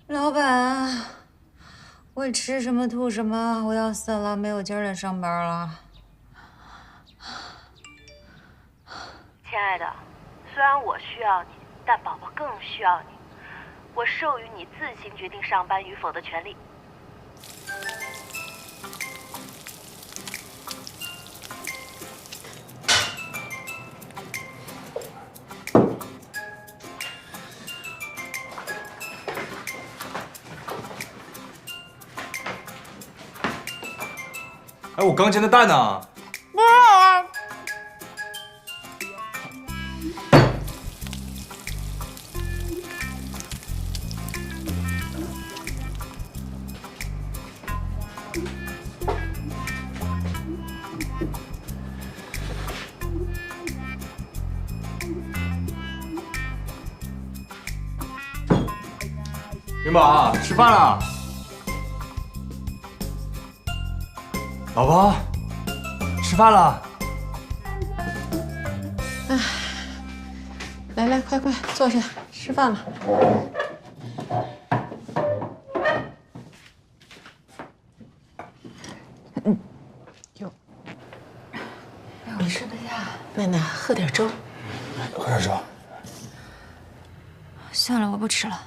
老板，我吃什么吐什么，我要死了，没有劲儿来上班了。亲爱的，虽然我需要你，但宝宝更需要你。我授予你自行决定上班与否的权利。哎，我刚煎的蛋呢？不好啊！云宝，吃饭了。老婆，吃饭了。哎，来来，快快坐下，吃饭了。哟，我吃不下，那喝点粥。喝点粥。算了，我不吃了，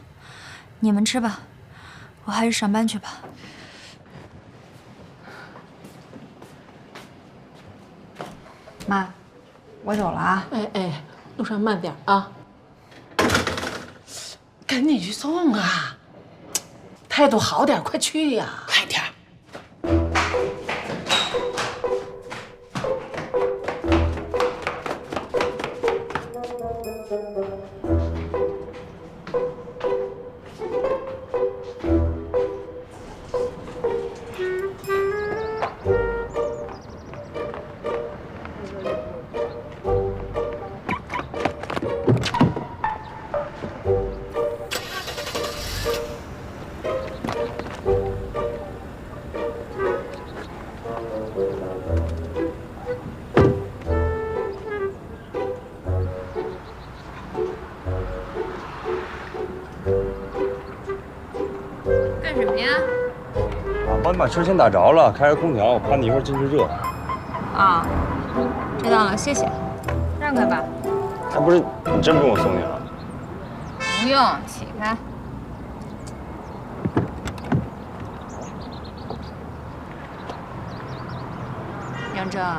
你们吃吧，我还是上班去吧。妈，我走了啊。哎哎，路上慢点啊。赶紧去送啊！态度好点，快去呀！快点。干什么呀？帮你把车先打着了，开着空调，怕你一会儿进去热。啊，知道了，谢谢。让开吧。还不是你真不用我送你了？不用，起开。杨铮，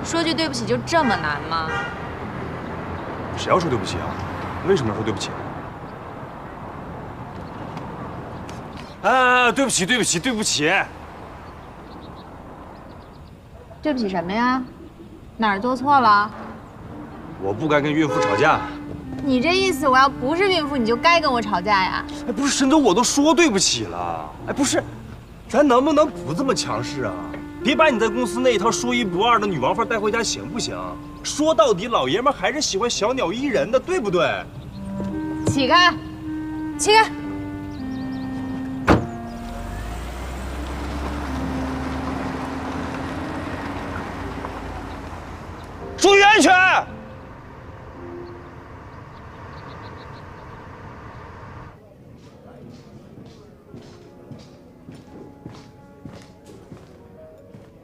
说句对不起就这么难吗？谁要说对不起啊？为什么要说对不起？啊，对不起，对不起，对不起。对不起什么呀？哪儿做错了？我不该跟孕妇吵架。你这意思，我要不是孕妇，你就该跟我吵架呀？哎，不是，沈总，我都说对不起了。哎，不是，咱能不能不这么强势啊？别把你在公司那一套说一不二的女王范带回家，行不行？说到底，老爷们还是喜欢小鸟依人的，对不对？起开，起开！注意安全！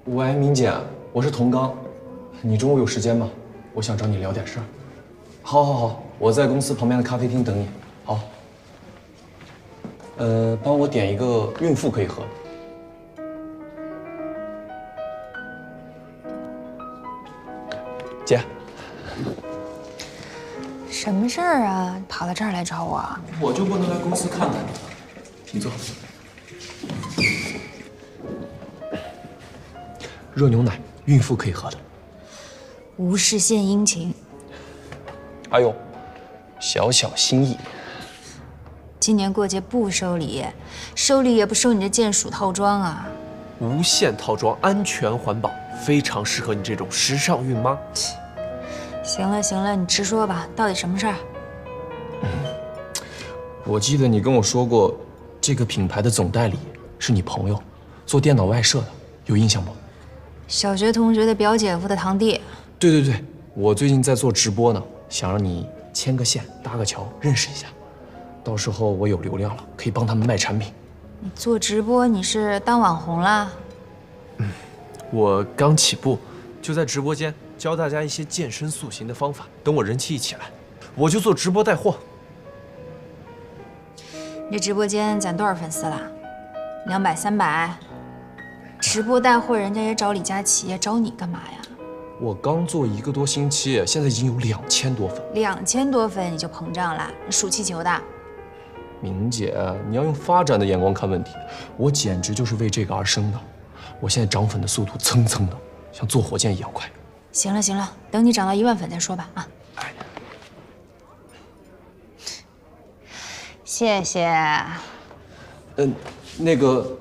喂，明姐，我是童刚，你中午有时间吗？我想找你聊点事儿。好，好，好，我在公司旁边的咖啡厅等你。好。帮我点一个孕妇可以喝。姐，什么事儿啊？跑到这儿来找我？我就不能来公司看看你？请坐。热牛奶，孕妇可以喝的。无事献殷勤。还有，小小心意。今年过节不收礼，收礼也不收你这键鼠套装啊！无线套装，安全环保，非常适合你这种时尚孕妈。行了行了，你直说吧，到底什么事儿？我记得你跟我说过，这个品牌的总代理是你朋友，做电脑外设的，有印象不？小学同学的表姐夫的堂弟。对对对，我最近在做直播呢，想让你牵个线，搭个桥，认识一下。到时候我有流量了，可以帮他们卖产品。你做直播，你是当网红啦？我刚起步，就在直播间教大家一些健身塑形的方法。等我人气一起来，我就做直播带货。你这直播间攒多少粉丝了？200、300？直播带货，人家也找李佳琦，找你干嘛呀？我刚做1个多星期，现在已经有2000多粉。2000多粉你就膨胀了？你数气球的？明姐，你要用发展的眼光看问题。我简直就是为这个而生的。我现在涨粉的速度蹭蹭的，像坐火箭一样快。行了行了，等你涨到1万粉再说吧啊。谢谢。那个，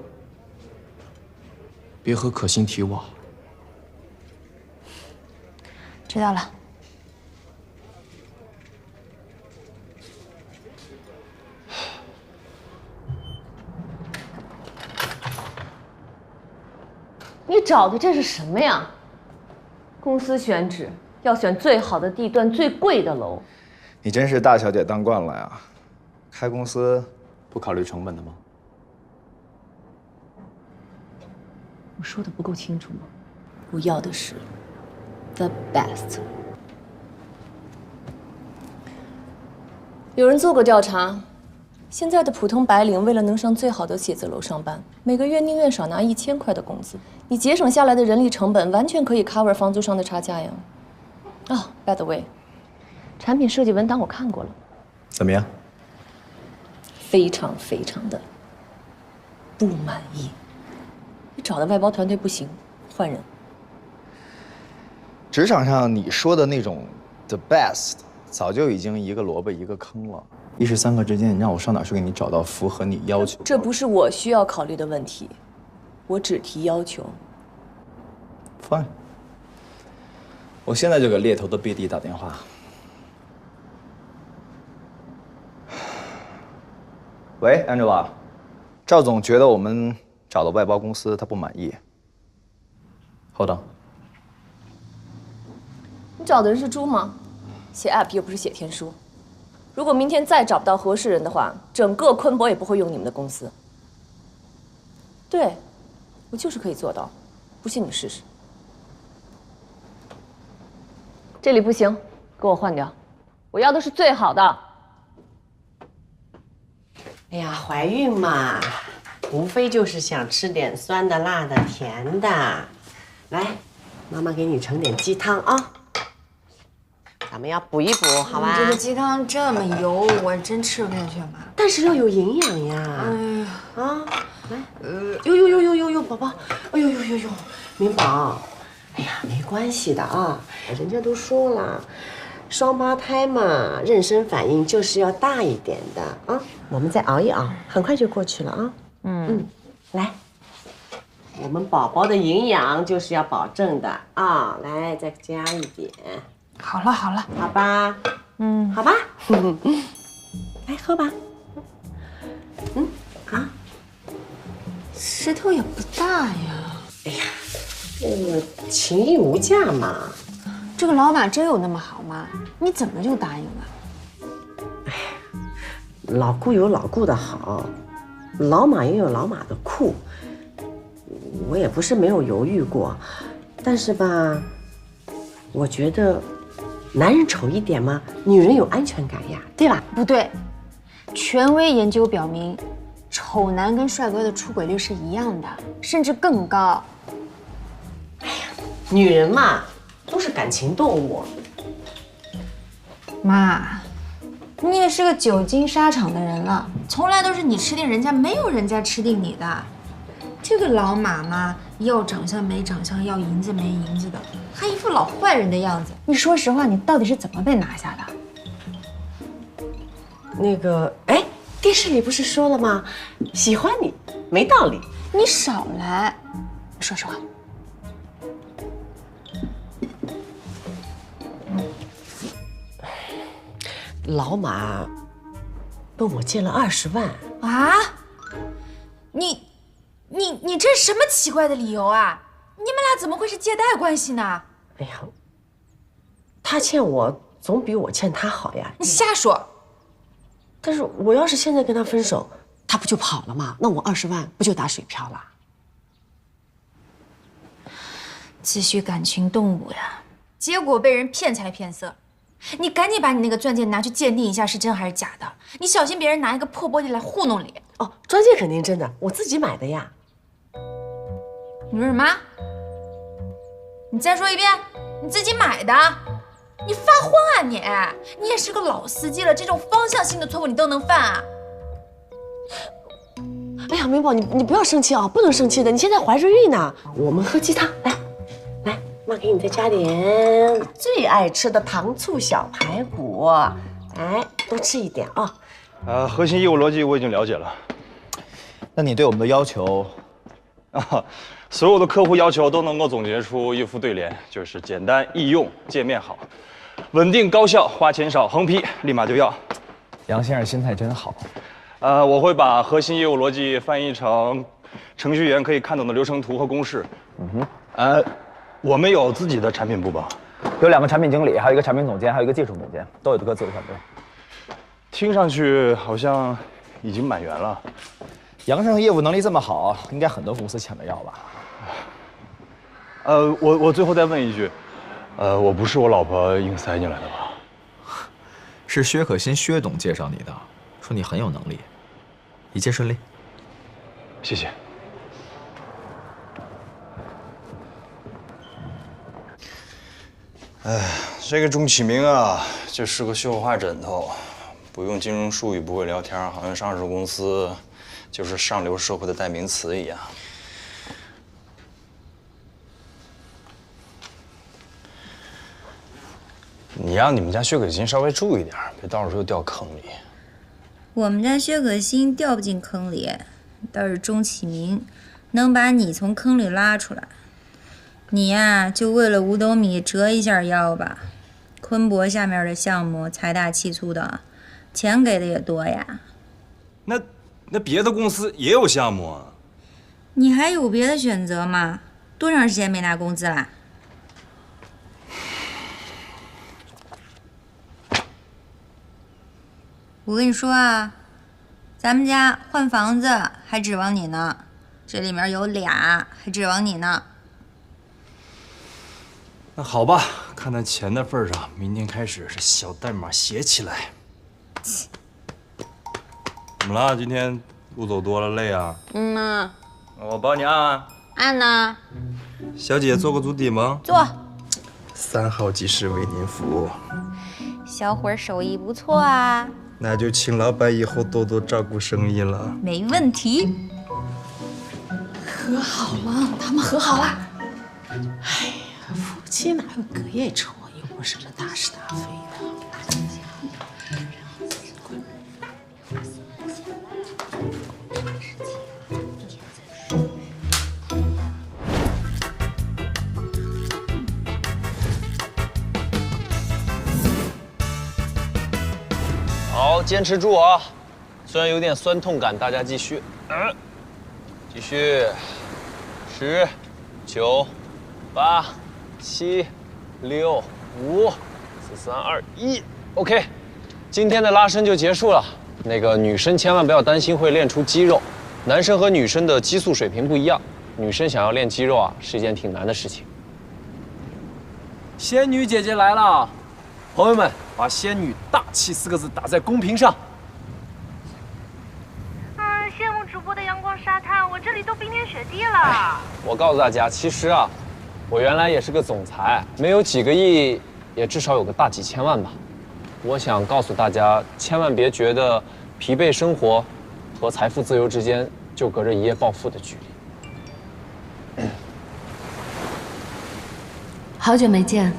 别和可心提我。知道了。你找的这是什么呀？公司选址要选最好的地段、最贵的楼。你真是大小姐当惯了呀！开公司不考虑成本的吗？我说的不够清楚吗？我要的是 the best。有人做过调查，现在的普通白领为了能上最好的写字楼上班，每个月宁愿少拿1000块的工资。你节省下来的人力成本完全可以 cover 房租上的差价呀。哦 ，by the way， 产品设计文档我看过了，怎么样？非常非常的不满意。你找的外包团队不行，换人。职场上你说的那种 the best， 早就已经一个萝卜一个坑了。一时三刻之间，你让我上哪去给你找到符合你要求？这不是我需要考虑的问题，我只提要求。Fine， 我现在就给猎头的 BD 打电话。喂 ，Angela， 赵总觉得我们找的外包公司他不满意。稍等。你找的人是猪吗？写 app 又不是写天书。如果明天再找不到合适人的话，整个昆博也不会用你们的公司。对，我就是可以做到，不信你试试。这里不行，给我换掉，我要的是最好的。哎呀，怀孕嘛，无非就是想吃点酸的、辣的、甜的。来，妈妈给你盛点鸡汤啊，咱们要补一补，好吧？这个鸡汤这么油，我真吃不下去嘛。但是要有营养呀。哎呀，啊，来，呦，宝宝，哎呦，明宝，哎呀，没关系的啊，人家都说了。双胞胎嘛，妊娠反应就是要大一点的啊。我们再熬一熬，很快就过去了啊。来，我们宝宝的营养就是要保证的啊。来，再加一点。好了，好吧。好吧。来喝吧。石头也不大呀。哎呀，情义无价嘛。这个老马真有那么好吗？你怎么就答应了？哎，老顾有老顾的好，老马也有老马的酷。我也不是没有犹豫过，但是吧，我觉得男人丑一点嘛，女人有安全感呀，对吧？不对，权威研究表明，丑男跟帅哥的出轨率是一样的，甚至更高。哎呀，女人嘛。都是感情动物。妈，你也是个久经沙场的人了，从来都是你吃定人家，没有人家吃定你的。这个老马嘛，要长相没长相，要银子没银子的，还一副老坏人的样子。你说实话，你到底是怎么被拿下的？那个，哎，电视里不是说了吗？喜欢你，没道理。你少来，说实话。老马问我借了20万啊！你这是什么奇怪的理由啊？你们俩怎么会是借贷关系呢？哎呀，他欠我总比我欠他好呀！你瞎说！但是我要是现在跟他分手，他不就跑了吗？那我20万不就打水漂了？自诩感情动物呀，结果被人骗财骗色。你赶紧把你那个钻戒拿去鉴定一下是真还是假的，你小心别人拿一个破玻璃来糊弄你。哦，钻戒肯定真的，我自己买的呀。你说什么？你再说一遍，你自己买的？你发慌啊你！你也是个老司机了，这种方向性的错误你都能犯啊？哎呀，明宝，你不要生气啊，不能生气的，你现在怀着孕呢。我们喝鸡汤，来，妈给你再加点最爱吃的糖醋小排骨，来多吃一点啊。核心业务逻辑我已经了解了。那你对我们的要求？所有的客户要求都能够总结出一副对联，就是简单易用，界面好，稳定高效，花钱少，横批立马就要。杨先生心态真好。我会把核心业务逻辑翻译成程序员可以看懂的流程图和公式。我们有自己的产品部吧？有2个产品经理，还有1个产品总监，还有1个技术总监，都有各自的团队。听上去好像已经满员了。杨先生业务能力这么好，应该很多公司抢着要吧？我最后再问一句，我不是我老婆硬塞进来的吧？是薛可欣薛董介绍你的，说你很有能力，一切顺利。谢谢。这个钟启明啊，就是个绣花枕头，不用金融术语，不会聊天，好像上市公司就是上流社会的代名词一样。你让你们家薛可欣稍微注意点，别到时候又掉坑里。我们家薛可欣掉不进坑里，倒是钟启明能把你从坑里拉出来。你呀，就为了5斗米折一下腰吧。昆博下面的项目财大气粗的，钱给的也多呀。那别的公司也有项目啊。你还有别的选择吗？多长时间没拿工资啦？我跟你说啊，咱们家换房子还指望你呢，这里面有俩还指望你呢。那好吧，看在钱的份上，明天开始是小代码写起来。怎么了？今天路走多了，累啊？呐。我帮你按按。按呢。小姐做个足底吗？做。3号技师为您服务。小伙儿手艺不错啊。那就请老板以后多多照顾生意了。没问题。和好了，他们和好了。哎呀，夫妻哪有隔夜仇啊？又不是什么大是大非的。好，坚持住啊！虽然有点酸痛感，大家继续，继续，10、9、8、7、6、5、4、3、2、1 ，OK， 今天的拉伸就结束了。那个女生千万不要担心会练出肌肉，男生和女生的激素水平不一样，女生想要练肌肉啊，是一件挺难的事情。仙女姐姐来了，朋友们，把“仙女大气”4个字打在公屏上。羡慕主播的阳光沙滩，我这里都冰天雪地了。我告诉大家，其实啊，我原来也是个总裁，没有几个亿，也至少有个大几千万吧。我想告诉大家，千万别觉得疲惫生活和财富自由之间就隔着一夜暴富的距离。好久没见，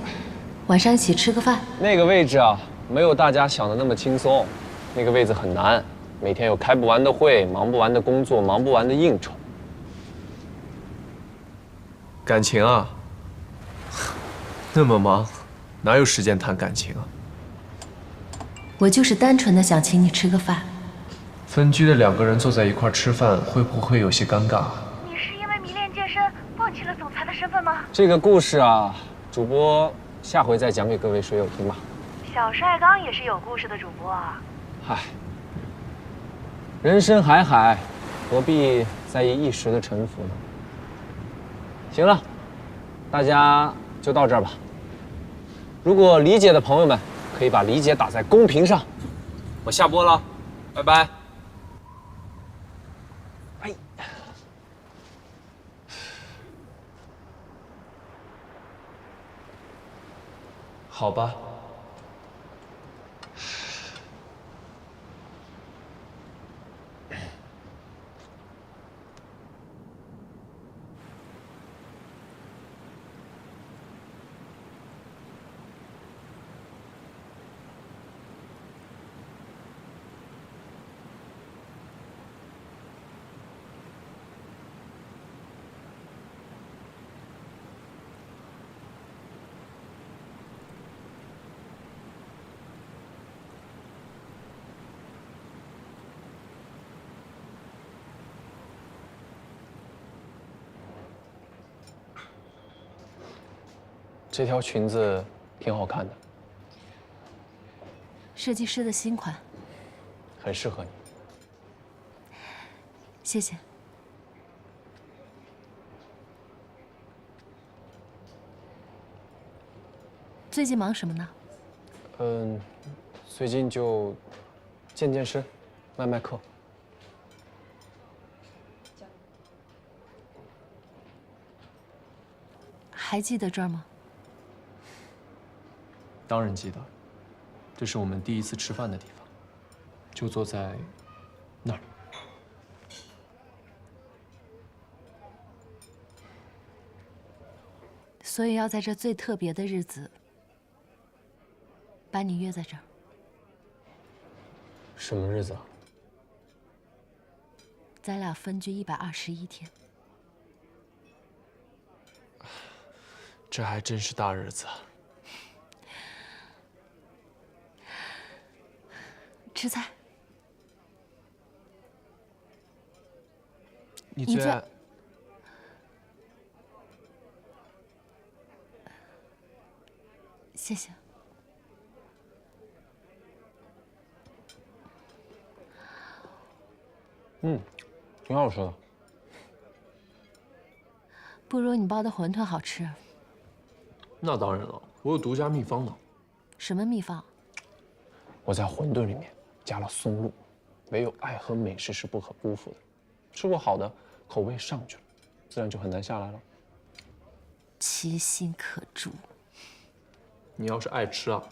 晚上一起吃个饭。那个位置啊，没有大家想的那么轻松，那个位置很难，每天有开不完的会，忙不完的工作，忙不完的应酬。感情啊，那么忙，哪有时间谈感情啊？我就是单纯的想请你吃个饭。分居的2个人坐在一块吃饭，会不会有些尴尬？你是因为迷恋健身，放弃了总裁的身份吗？这个故事啊，主播下回再讲给各位水友听吧。小帅刚也是有故事的主播啊。嗨，人生海海，何必在意一时的沉浮呢？行了，大家就到这儿吧。如果理解的朋友们可以把理解打在公屏上。我下播了，拜拜。哎，好吧。这条裙子挺好看的，设计师的新款，很适合你。谢谢。最近忙什么呢？最近就健身，卖课。还记得这儿吗？当然记得，这是我们第一次吃饭的地方，就坐在那儿。所以要在这最特别的日子，把你约在这儿。什么日子啊？咱俩分居121天。这还真是大日子啊！吃菜。你最爱……谢谢。挺好吃的。不如你包的馄饨好吃。那当然了，我有独家秘方呢。什么秘方？我在馄饨里面加了松露，唯有爱和美食是不可辜负的。吃过好的，口味上去了，自然就很难下来了。其心可诛。你要是爱吃啊，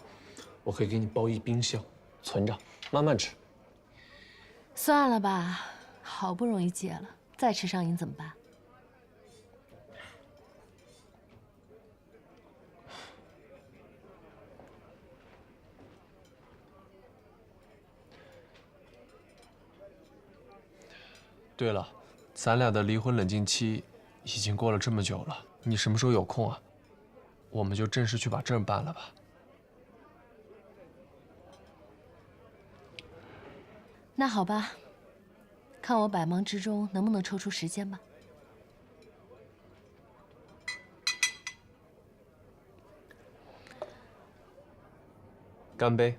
我可以给你包一冰箱，存着，慢慢吃。算了吧，好不容易戒了，再吃上瘾怎么办？对了，咱俩的离婚冷静期已经过了这么久了，你什么时候有空啊？我们就正式去把证办了吧。那好吧，看我百忙之中能不能抽出时间吧。干杯！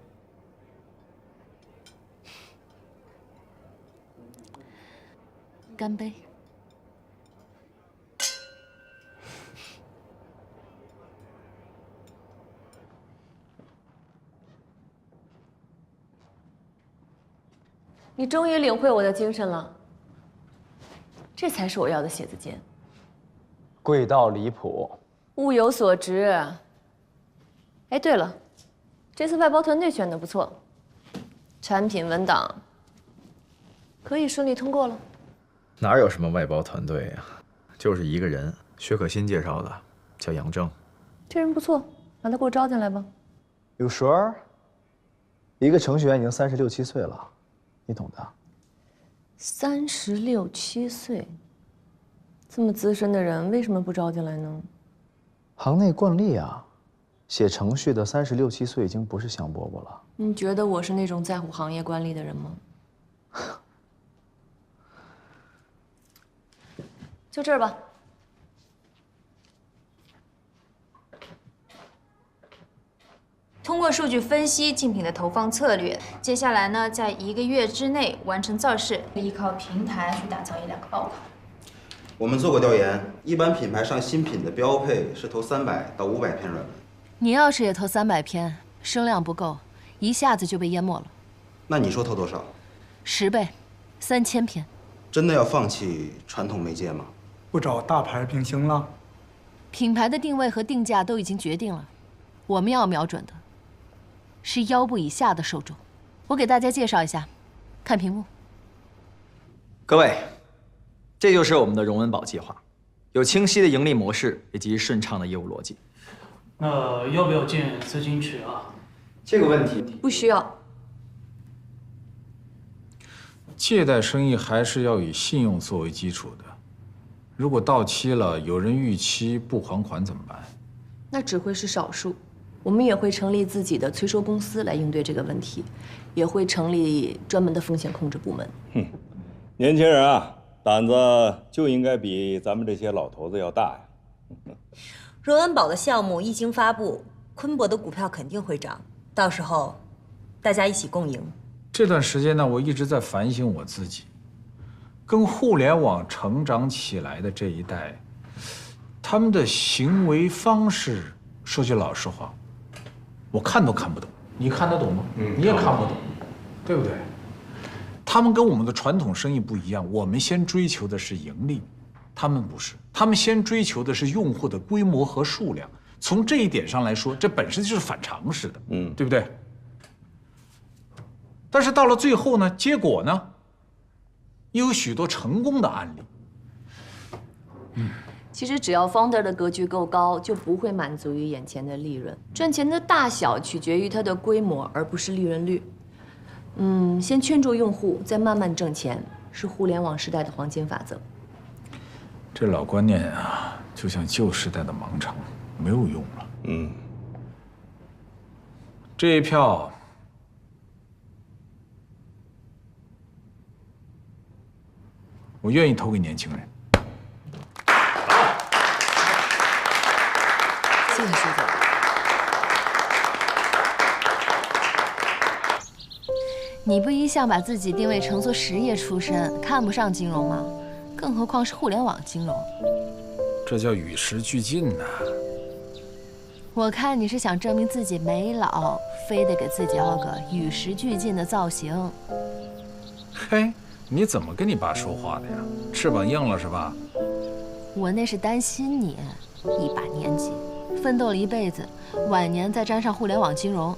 干杯！你终于领会我的精神了，这才是我要的写字间。贵到离谱，物有所值。哎，对了，这次外包团队选的不错，产品文档可以顺利通过了。哪有什么外包团队呀？就是一个人，薛可欣介绍的，叫杨正。这人不错，把他给我招进来吧。You sure？ 一个程序员已经36、7岁了，你懂的。36、7岁，这么资深的人为什么不招进来呢？行内惯例啊，写程序的36、7岁已经不是香饽饽了。你觉得我是那种在乎行业惯例的人吗？就这儿吧。通过数据分析竞品的投放策略，接下来呢，在1个月之内完成造势，依靠平台去打造1、2个爆款。我们做过调研，一般品牌上新品的标配是投300到500篇软文。你要是也投300篇，声量不够，一下子就被淹没了。那你说投多少？10倍，3000篇。真的要放弃传统媒介吗？不找大牌明星了？品牌的定位和定价都已经决定了，我们要瞄准的是腰部以下的受众。我给大家介绍一下，看屏幕。各位，这就是我们的荣温宝计划，有清晰的盈利模式以及顺畅的业务逻辑。那要不要建资金池啊？这个问题不需要。借贷生意还是要以信用作为基础的。如果到期了，有人逾期不还款怎么办？那只会是少数。我们也会成立自己的催收公司来应对这个问题，也会成立专门的风险控制部门。年轻人啊，胆子就应该比咱们这些老头子要大呀。荣温宝的项目一经发布，昆博的股票肯定会涨，到时候大家一起共赢。这段时间呢，我一直在反省我自己，跟互联网成长起来的这一代，他们的行为方式，说句老实话，我看都看不懂。你看得懂吗？你也看不懂，对不对？他们跟我们的传统生意不一样，我们先追求的是盈利，他们不是，他们先追求的是用户的规模和数量。从这一点上来说，这本身就是反常识的，对不对？但是到了最后呢，结果呢，又有许多成功的案例。其实只要 founder 的格局够高，就不会满足于眼前的利润。赚钱的大小取决于它的规模，而不是利润率。先圈住用户，再慢慢挣钱，是互联网时代的黄金法则。这老观念啊，就像旧时代的盲肠，没有用了。这一票，我愿意投给年轻人。谢谢徐总。你不一向把自己定位成做实业出身，看不上金融吗？更何况是互联网金融。这叫与时俱进呐。我看你是想证明自己没老，非得给自己凹个与时俱进的造型。嘿，你怎么跟你爸说话的呀？翅膀硬了是吧？我那是担心你，一把年纪，奋斗了一辈子，晚年再沾上互联网金融，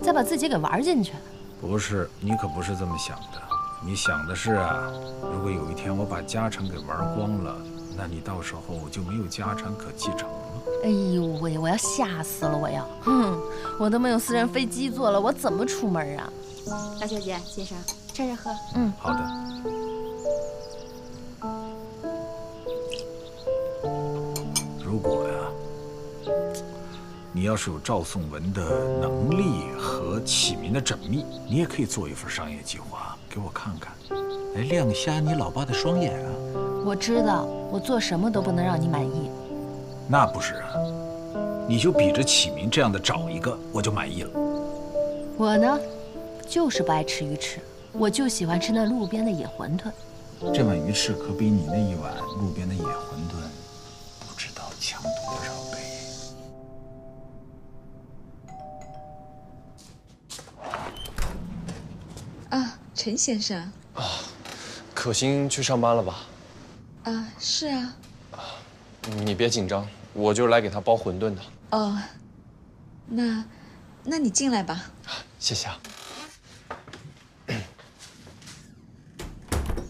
再把自己给玩进去。不是，你可不是这么想的。你想的是啊，如果有一天我把家产给玩光了，那你到时候就没有家产可继承了。哎呦喂，我要吓死了！我都没有私人飞机坐了，我怎么出门啊？大小姐，先生，趁热喝。好的。如果呀，你要是有赵颂文的能力和启明的缜密，你也可以做一份商业计划给我看看，来亮瞎你老爸的双眼啊！我知道，我做什么都不能让你满意。那不是啊，你就比着启明这样的找一个，我就满意了。我呢，就是不爱吃鱼翅，我就喜欢吃那路边的野馄饨。这碗鱼翅可比你那一碗路边的野馄饨，不知道强多少倍。啊，陈先生。啊，可心去上班了吧？啊，是啊。你别紧张，我就是来给他包馄饨的。哦，那你进来吧。谢谢啊。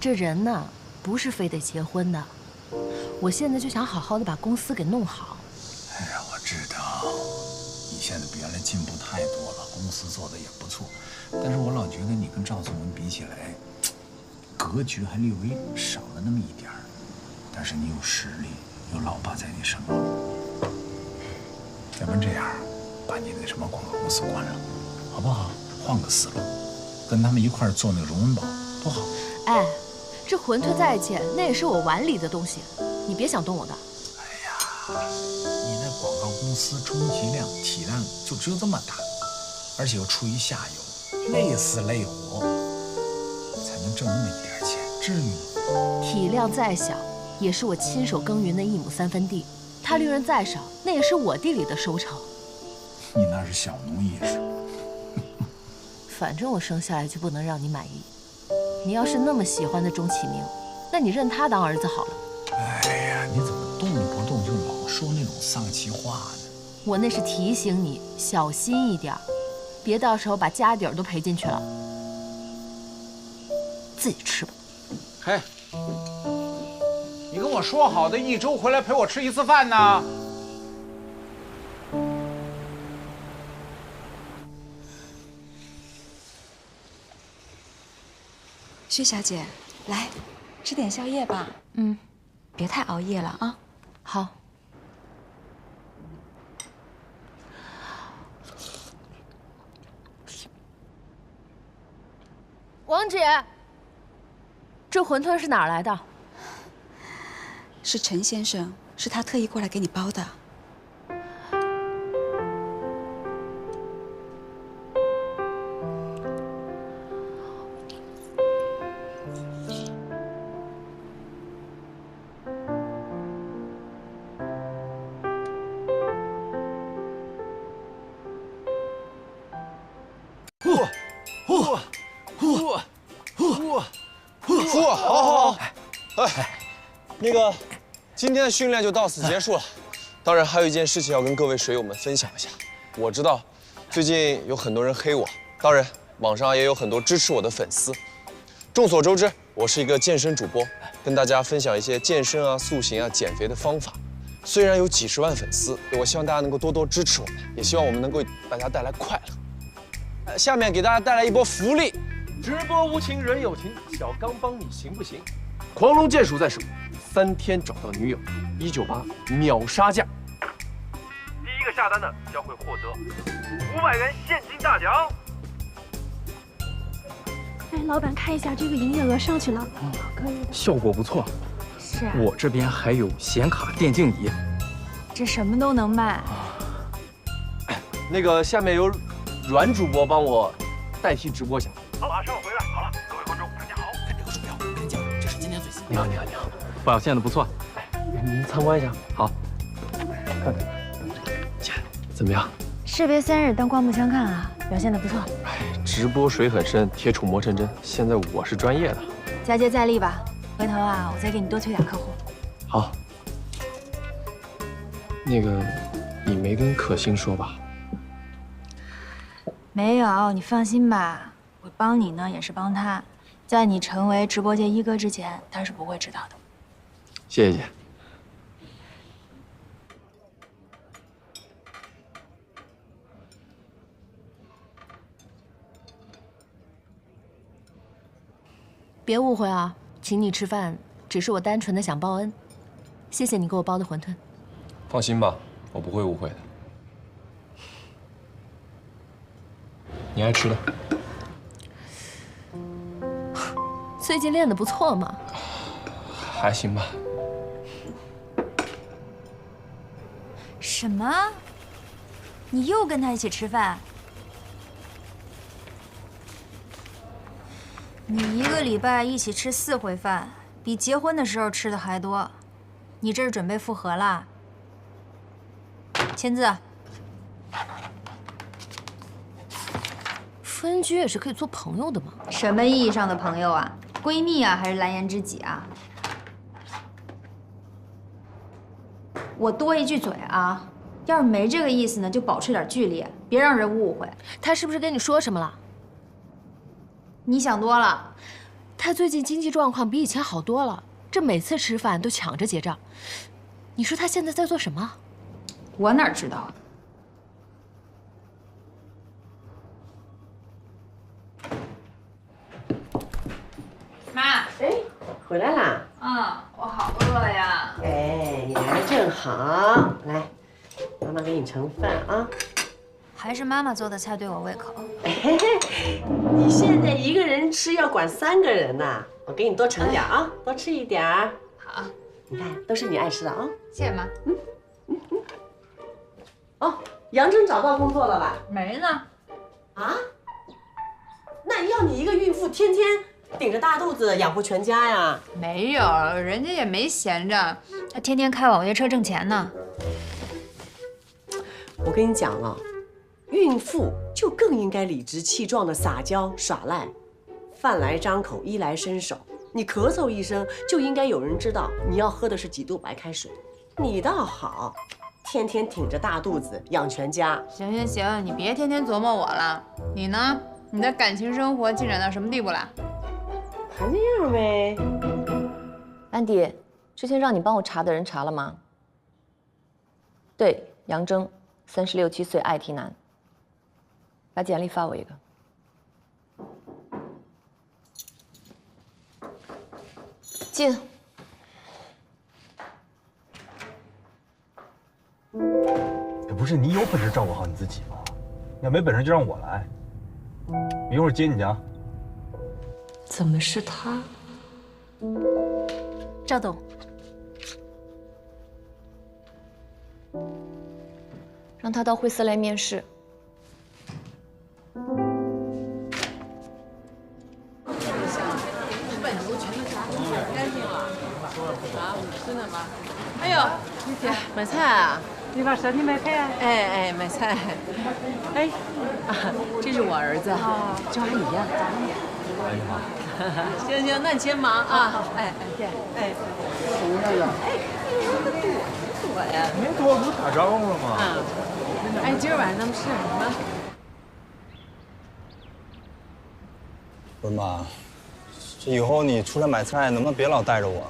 这人呢，不是非得结婚的。我现在就想好好的把公司给弄好。哎呀，我知道，你现在比原来进步太多了，公司做的也不错。但是我老觉得你跟赵颂文比起来，格局还略微少了那么一点儿。但是你有实力，有老爸在你身后。要不然这样，把你那什么广告公司关了，好不好？换个思路，跟他们一块儿做那个荣温宝，多好。哎，这馄饨再贱，那也是我碗里的东西，你别想动我的。哎呀，你那广告公司充其量体量就只有这么大，而且又处于下游，累死累活，才能挣那么一点钱，至于吗？体量再小，也是我亲手耕耘的1亩3分地，它利润再少，那也是我地里的收成。你那是小农意识。反正我生下来就不能让你满意。你要是那么喜欢的钟启明，那你认他当儿子好了。哎呀，你怎么动不动就老说那种丧气话呢？我那是提醒你小心一点，别到时候把家底儿都赔进去了。自己吃吧。嘿，你跟我说好的1周回来陪我吃1次饭呢？薛小姐，来，吃点宵夜吧。别太熬夜了啊。好。王姐，这馄饨是哪儿来的？是陈先生，是他特意过来给你包的。好，哎，那个，今天的训练就到此结束了。当然，还有一件事情要跟各位水友们分享一下。我知道，最近有很多人黑我，当然，网上也有很多支持我的粉丝。众所周知，我是一个健身主播，跟大家分享一些健身啊、塑形啊、减肥的方法。虽然有几十万粉丝，我希望大家能够多多支持我们，也希望我们能够给大家带来快乐。下面给大家带来一波福利。直播无情人有情，小刚帮你行不行？狂龙剑术在手，3天找到女友，198秒杀价。第一个下单的将会获得500元现金大奖。哎，老板看一下，这个营业额上去了，可以。效果不错。是啊。我这边还有显卡、电竞椅，这什么都能卖。那个下面有阮主播帮我代替直播一下。好，马上回来。好了，各位观众，大家好。看这个鼠标，我跟你讲，这是今天最新的。你好，表现的不错。您参观一下。好，看看，姐，怎么样？士别3日，当刮目相看啊，表现的不错。直播水很深，铁杵磨成针。现在我是专业的。再接再厉吧，回头啊，我再给你多推点客户。好。那个，你没跟可心说吧？没有，你放心吧。我帮你呢，也是帮他。在你成为直播间一哥之前，他是不会知道的。谢谢姐。别误会啊，请你吃饭只是我单纯的想报恩。谢谢你给我包的馄饨。放心吧，我不会误会的。你爱吃的。最近练得不错嘛。还行吧。什么？你又跟他一起吃饭？你一个礼拜一起吃4回饭，比结婚的时候吃的还多。你这是准备复合啦？签字。分居也是可以做朋友的嘛。什么意义上的朋友啊？闺蜜啊，还是蓝颜知己啊？我多一句嘴啊，要是没这个意思呢，就保持点距离，别让人误会。他是不是跟你说什么了？你想多了。他最近经济状况比以前好多了，这每次吃饭都抢着结账。你说他现在在做什么？我哪知道？妈，哎，回来啦？我好饿呀。哎，你来的正好，来，妈妈给你盛饭啊。还是妈妈做的菜对我胃口。你现在一个人吃要管3个人呢，我给你多盛点啊，多吃一点儿。好，你看都是你爱吃的啊。谢谢妈。哦，杨真找到工作了吧？没呢。啊？那要你一个孕妇天天顶着大肚子养活全家呀？没有，人家也没闲着，他天天开网约车挣钱呢。我跟你讲了，孕妇就更应该理直气壮的撒娇耍赖，饭来张口，衣来伸手。你咳嗽一声，就应该有人知道你要喝的是几度白开水。你倒好，天天挺着大肚子养全家。行行行，你别天天琢磨我了。你呢？你的感情生活进展到什么地步了？还那样呗。安迪，之前让你帮我查的人查了吗？对，杨征，36、7岁，IT 男。把简历发我一个。进。也不是你有本事照顾好你自己吗？要没本事就让我来，我一会儿接你去啊。怎么是他？赵董，让他到惠斯来面试。真的吗？哎呦，姐买菜啊？你把身体买菜啊？哎，买菜。哎，这是我儿子，叫阿姨呀。阿姨好。行，那你先忙啊。哎。多呀。没多，不是打招呼了吗？哎，今儿晚上咱们吃点什么？不是妈，这以后你出来买菜能不能别老带着我？